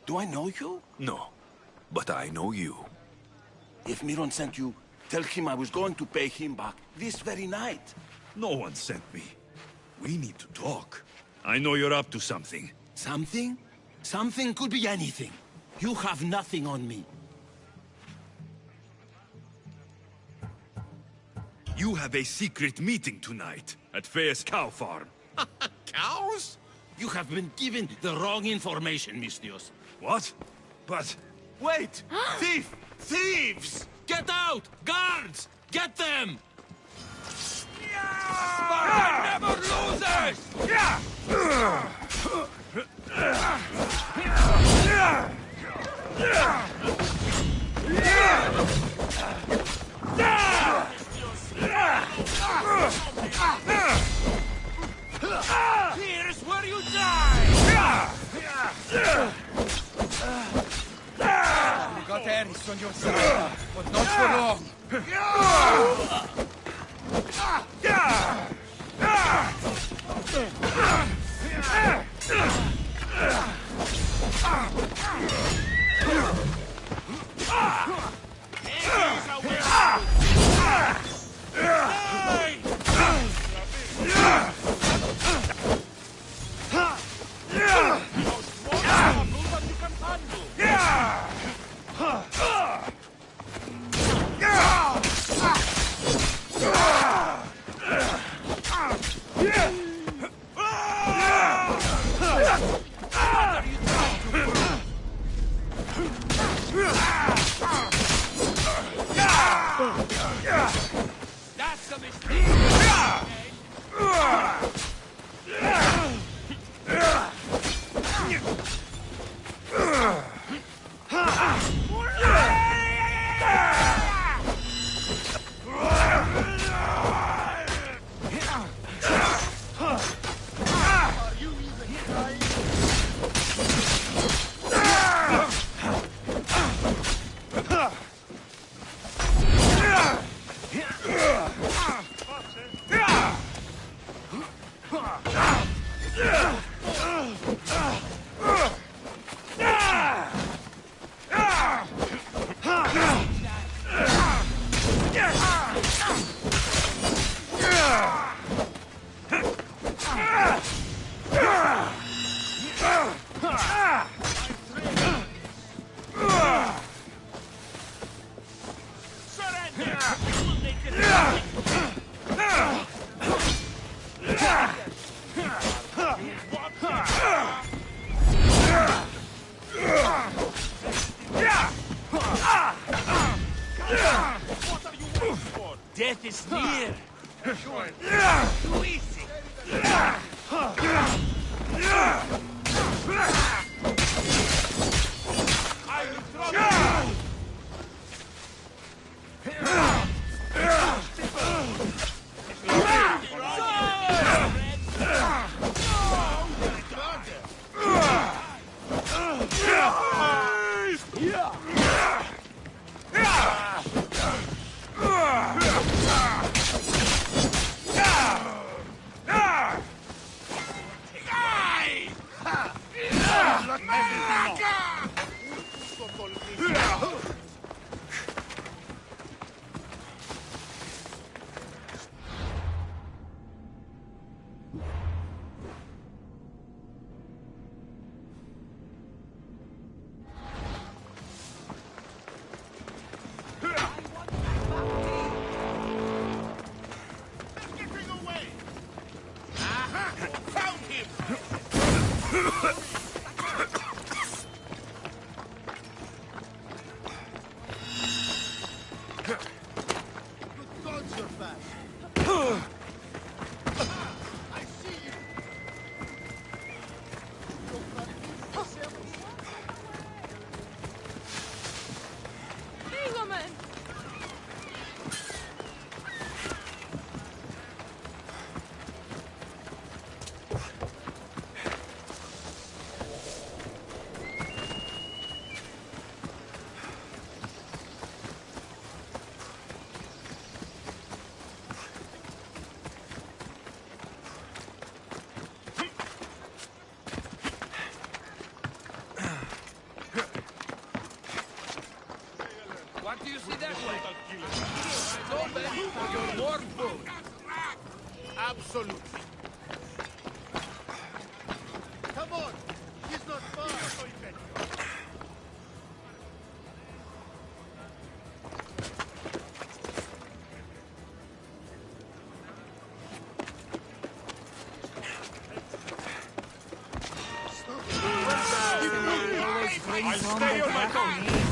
Do I know you? No. But I know you. If Miron sent you, tell him I was going to pay him back this very night. No one sent me. We need to talk. I know you're up to something. Something? Something could be anything. You have nothing on me. You have a secret meeting tonight at Faye's cow farm. Cows? You have been given the wrong information, Mistios. What? But... Wait! Thief! Thieves! Get out! Guards! Get them! Sparta never loses! Here's where you die! You got Ares on your side, but not for long. is near. Too easy. I will drop you. What do you see that way? Go back for your war food. Absolutely. Come on. He's not far. I'll stay on my toes.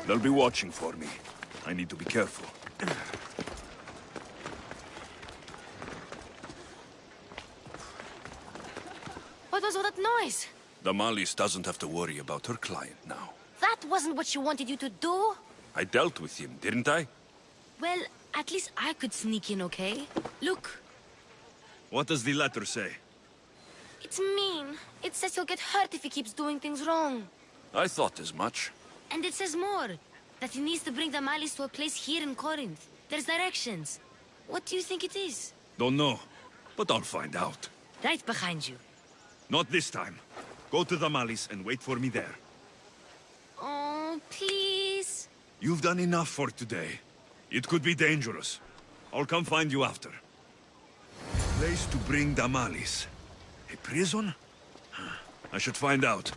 They'll be watching for me. I need to be careful. was all that noise? Damalis doesn't have to worry about her client now. That wasn't what she wanted you to do. I dealt with him, didn't I? Well, at least I could sneak in, okay? Look. What does the letter say? It's mean. It says he'll get hurt if he keeps doing things wrong. I thought as much. And it says more. That he needs to bring Damalis to a place here in Corinth. There's directions. What do you think it is? Don't know, but I'll find out. Right behind you. Not this time. Go to Damalis and wait for me there. Oh, please. You've done enough for today. It could be dangerous. I'll come find you after. Place to bring Damalis. A prison? I should find out.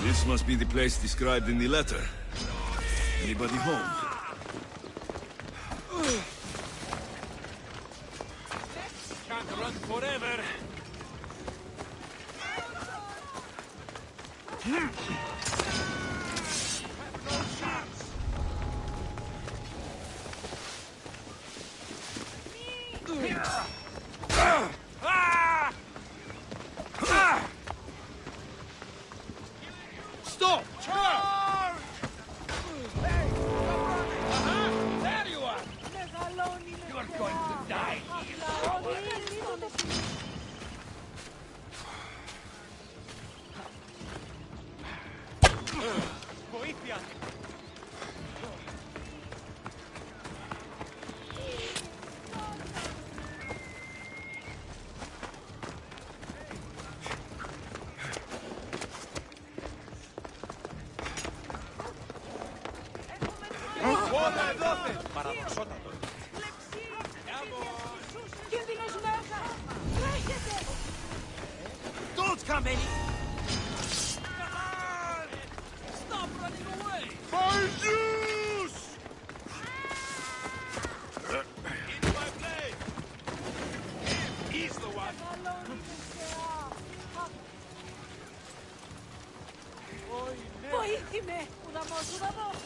This must be the place described in the letter. Anybody home? Can't run forever. Stop! Charge! Hey, there you are! You are going to die Βοήθεια! Παραδοξότατο. Κίνδυνος μέσα! Τρέχετε! Don't come any! Stop running away! My Zeus! Into my blade! He's the one! Βοήθημε! Ουδαμός, ουδαμός!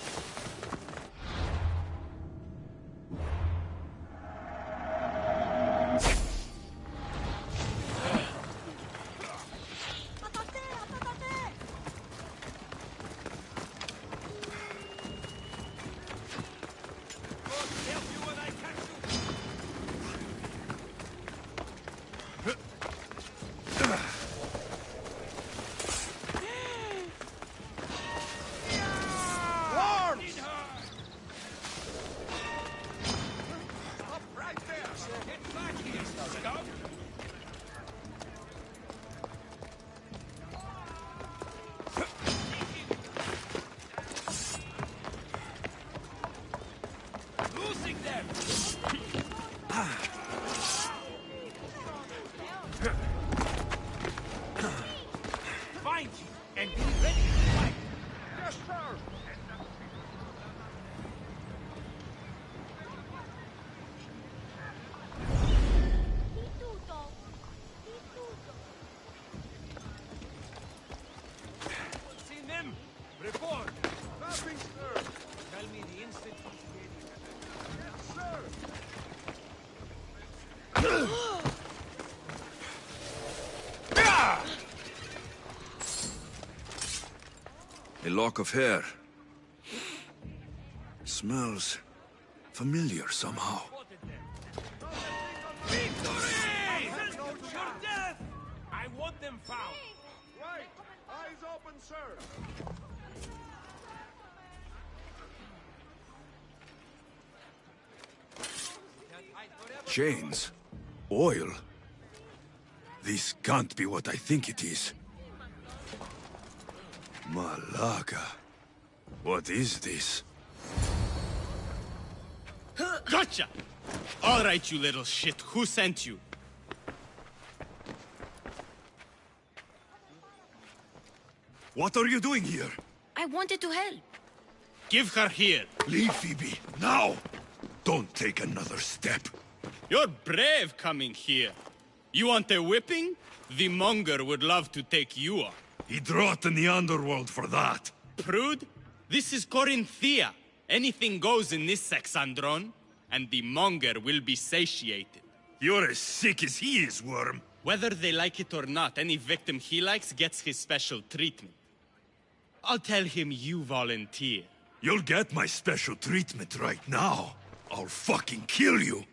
Losing them! Find you and be ready to fight! Yes, sir! Seen them? Report! Nothing, sir! Tell me the instant he's ready. Yes, sir! A lock of hair. Smells familiar somehow. Victory! Your death! I want them found! Right! Eyes open, sir! Chains. Oil. This can't be what I think it is. Malaga. What is this? Gotcha! All right, you little shit. Who sent you? What are you doing here? I wanted to help. Give her here. Leave, Phoebe, now! Don't take another step. You're brave coming here. You want a whipping? The monger would love to take you on. He'd rot in the underworld for that. Prude, this is Corinthia. Anything goes in this Sexandron, and the monger will be satiated. You're as sick as he is, Worm. Whether they like it or not, any victim he likes gets his special treatment. I'll tell him you volunteer. You'll get my special treatment right now. I'll fucking kill you.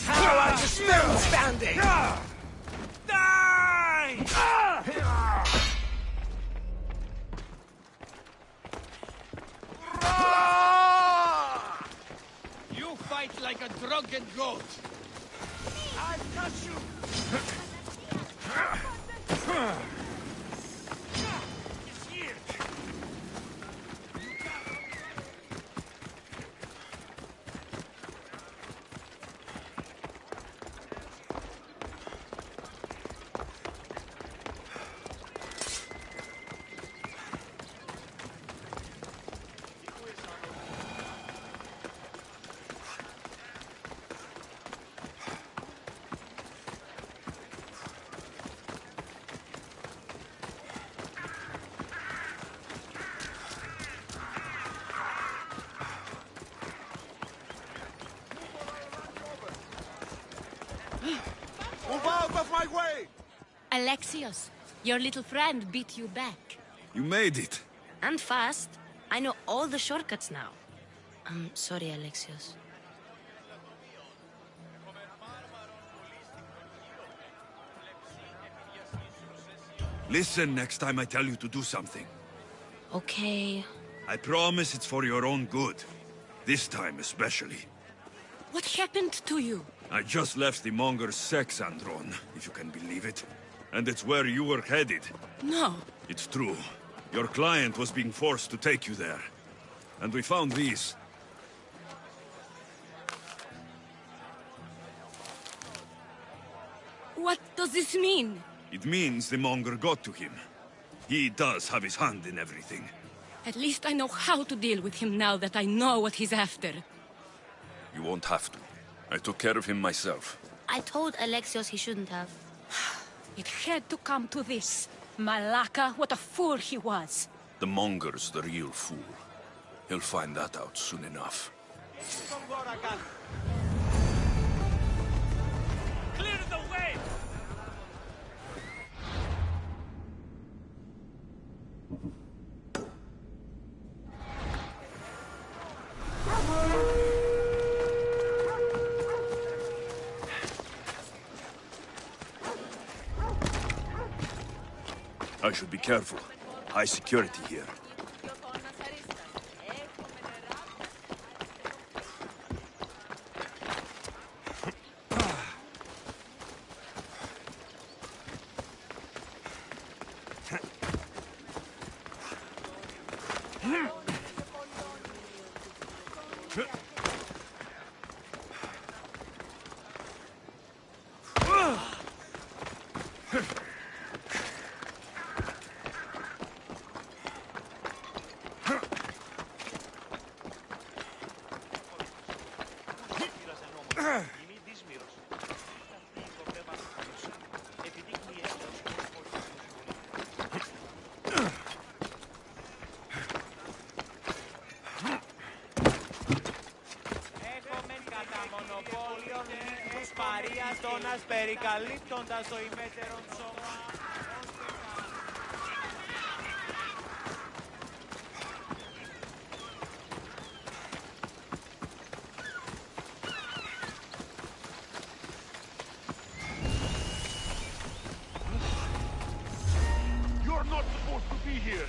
How are you still standing? Die! You fight like a drunken goat. I touch you! Move out of my way! Alexios, your little friend beat you back. You made it. And fast. I know all the shortcuts now. I'm sorry, Alexios. Listen next time I tell you to do something. Okay. I promise it's for your own good. This time especially. What happened to you? I just left the monger's Sexandron, if you can believe it. And it's where you were headed. No. It's true. Your client was being forced to take you there. And we found these. What does this mean? It means the monger got to him. He does have his hand in everything. At least I know how to deal with him now that I know what he's after. You won't have to. I took care of him myself. I told Alexios he shouldn't have. It had to come to this. Malaka, what a fool he was. The monger's the real fool. He'll find that out soon enough. Clear the way! I should be careful. High security here. Παρίαστονας περικαλύπτοντας το ημέτερον σώμα. You're not supposed to be here!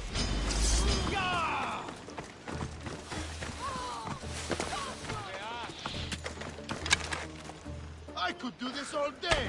I could do this all day!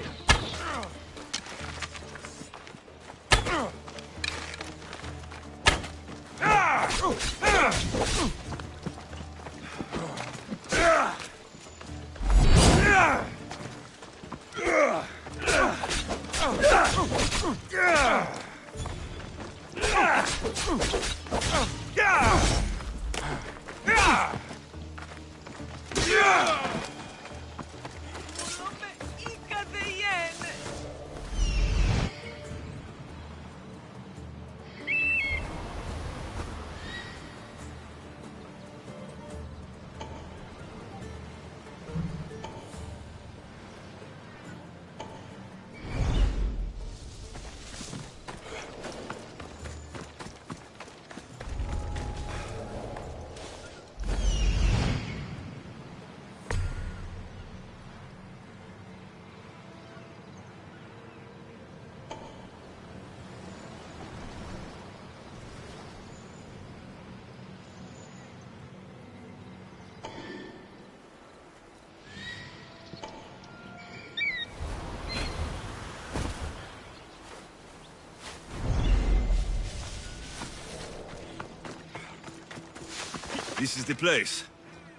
This is the place.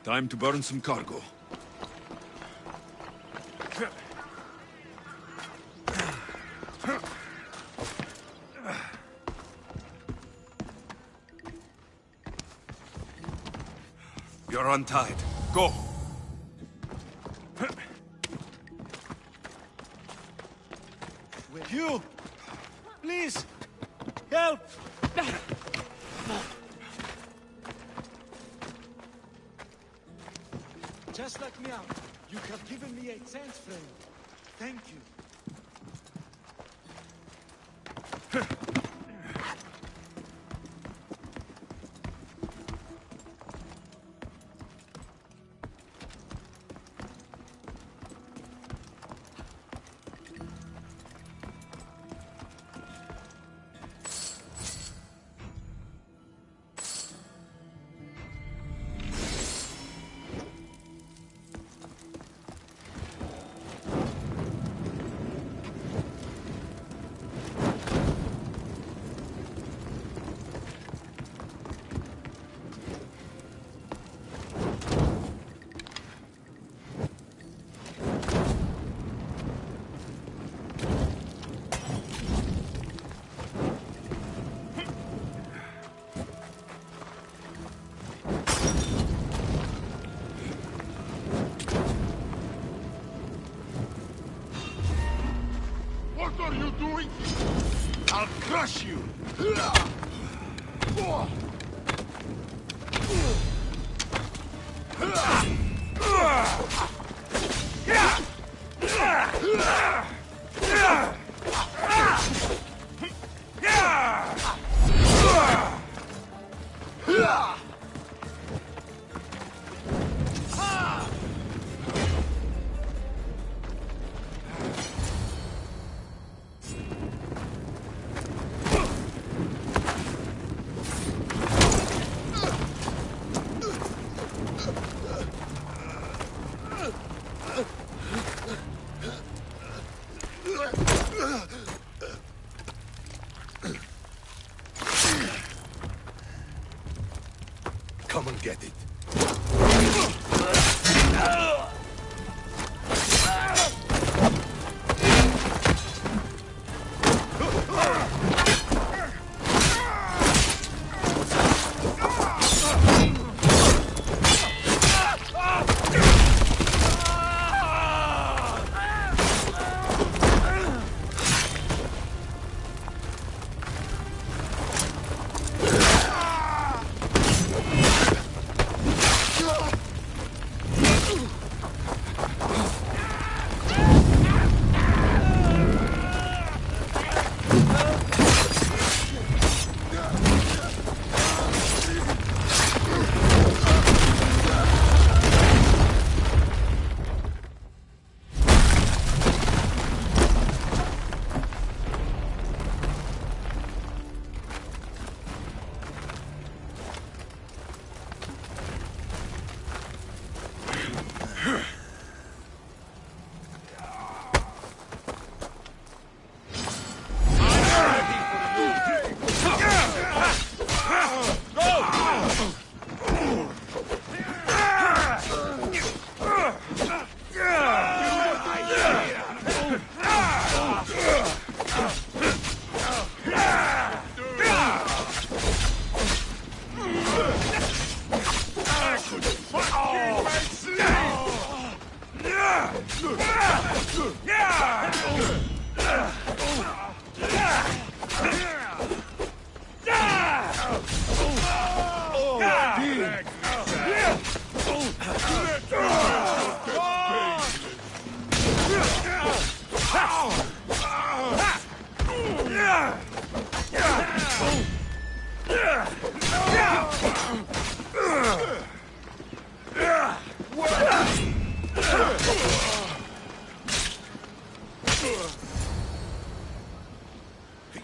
Time to burn some cargo. You're untied. Go! You! Please! Help! Just let me out. You have given me a chance, friend. Thank you. What are you doing? I'll crush you! Come and get it.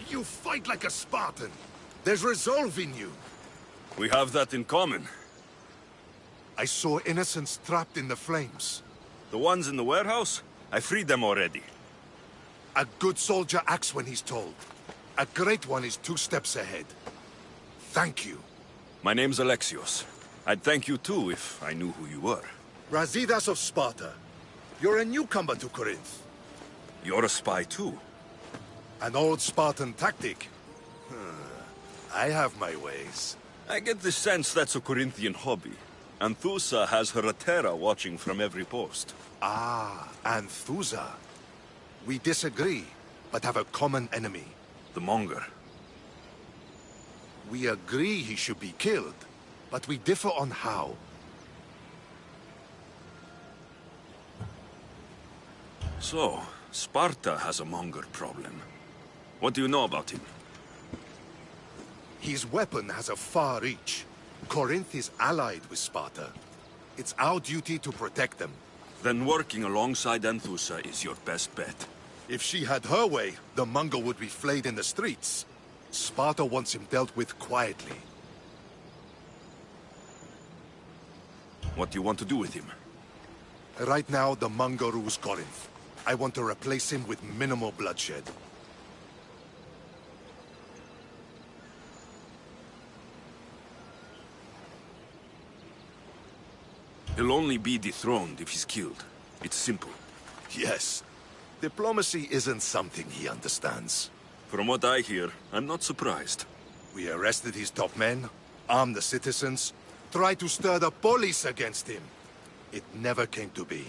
You fight like a Spartan. There's resolve in you. We have that in common. I saw innocents trapped in the flames. The ones in the warehouse? I freed them already. A good soldier acts when he's told. A great one is 2 steps ahead. Thank you. My name's Alexios. I'd thank you too if I knew who you were. Brasidas of Sparta. You're a newcomer to Corinth. You're a spy too. An old Spartan tactic. I have my ways. I get the sense that's a Corinthian hobby. Anthusa has her Atera watching from every post. Ah, Anthusa. We disagree, but have a common enemy. The Monger. We agree he should be killed, but we differ on how. So, Sparta has a Monger problem. What do you know about him? His weapon has a far reach. Corinth is allied with Sparta. It's our duty to protect them. Then working alongside Anthusa is your best bet. If she had her way, the Mongol would be flayed in the streets. Sparta wants him dealt with quietly. What do you want to do with him? Right now, the Mongol rules Corinth. I want to replace him with minimal bloodshed. He'll only be dethroned if he's killed. It's simple. Yes. Diplomacy isn't something he understands. From what I hear, I'm not surprised. We arrested his top men, armed the citizens, tried to stir the police against him. It never came to be.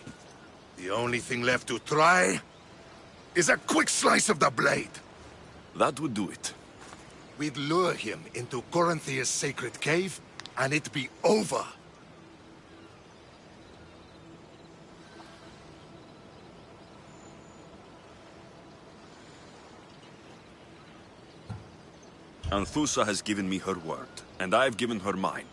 The only thing left to try is a quick slice of the blade. That would do it. We'd lure him into Corinthia's sacred cave, and it'd be over. Anthusa has given me her word, and I've given her mine.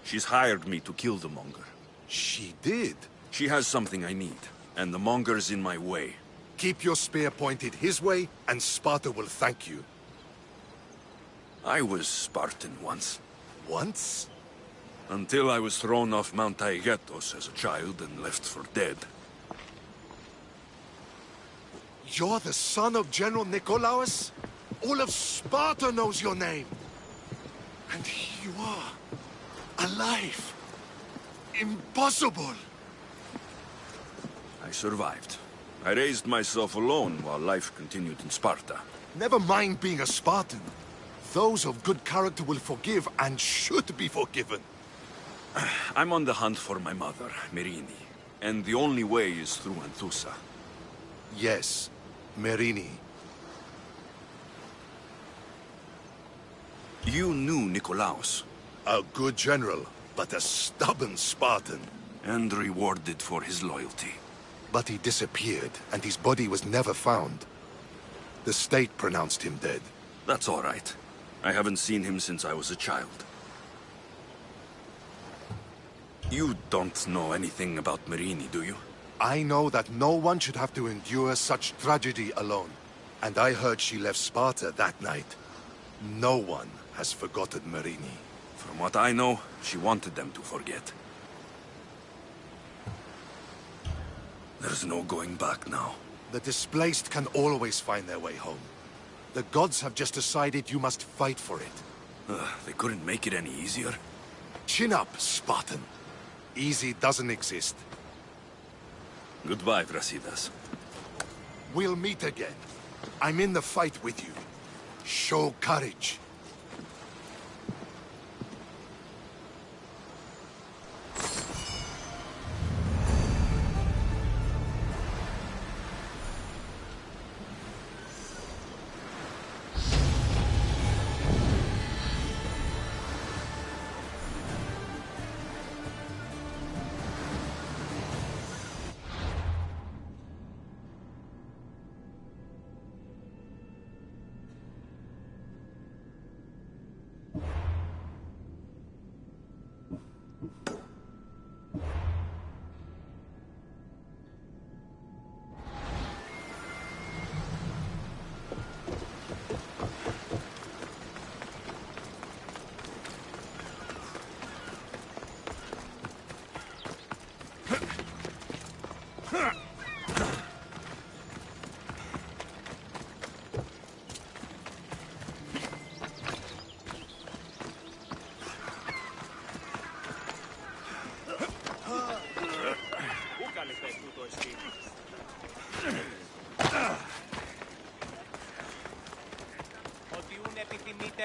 She's hired me to kill the Monger. She did? She has something I need, and the Monger's in my way. Keep your spear pointed his way, and Sparta will thank you. I was Spartan once. Once? Until I was thrown off Mount Taygetos as a child and left for dead. You're the son of General Nikolaos? All of Sparta knows your name. And here you are, alive. Impossible. I survived. I raised myself alone while life continued in Sparta. Never mind being a Spartan. Those of good character will forgive and should be forgiven. I'm on the hunt for my mother, Merini. And the only way is through Anthusa. Yes, Merini. You knew Nikolaos. A good general, but a stubborn Spartan. And rewarded for his loyalty. But he disappeared, and his body was never found. The state pronounced him dead. That's all right. I haven't seen him since I was a child. You don't know anything about Merini, do you? I know that no one should have to endure such tragedy alone. And I heard she left Sparta that night. No one has forgotten Merini. From what I know, she wanted them to forget. There's no going back now. The displaced can always find their way home. The gods have just decided you must fight for it. They couldn't make it any easier. Chin up, Spartan. Easy doesn't exist. Goodbye, Brasidas. We'll meet again. I'm in the fight with you. Show courage.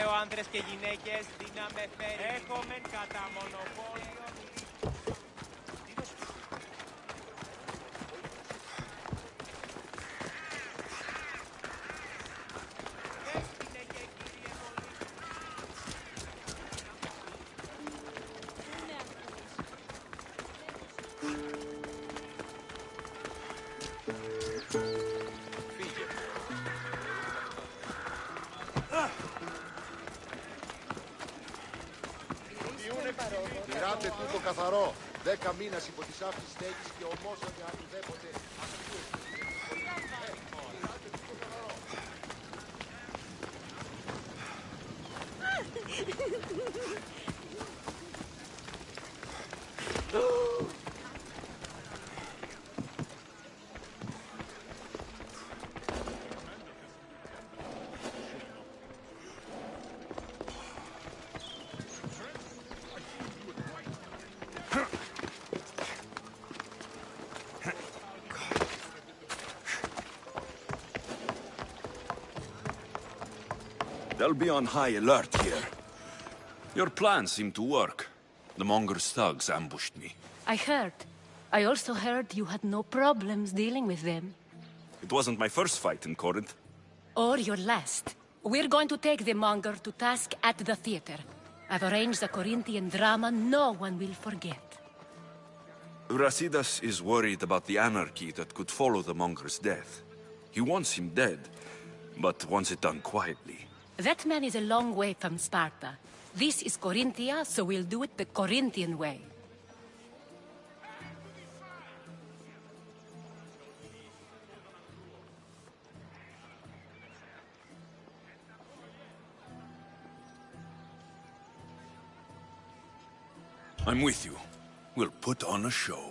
ο άνδρες και γυναίκες, δύναμε φέρει. Έχομεν κατά μονοπόλιο. Πειράτε τούτο καθαρό. 10 μήνες υπό της άφης στέγης και ομόσατε αν ουδέποτε. They'll be on high alert here. Your plans seem to work. The Monger's thugs ambushed me. I heard. I also heard you had no problems dealing with them. It wasn't my first fight in Corinth. Or your last. We're going to take the Monger to task at the theater. I've arranged a Corinthian drama no one will forget. Brasidas is worried about the anarchy that could follow the Monger's death. He wants him dead, but wants it done quietly. That man is a long way from Sparta. This is Corinthia, so we'll do it the Corinthian way. I'm with you. We'll put on a show.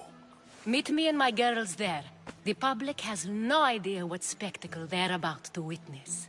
Meet me and my girls there. The public has no idea what spectacle they're about to witness.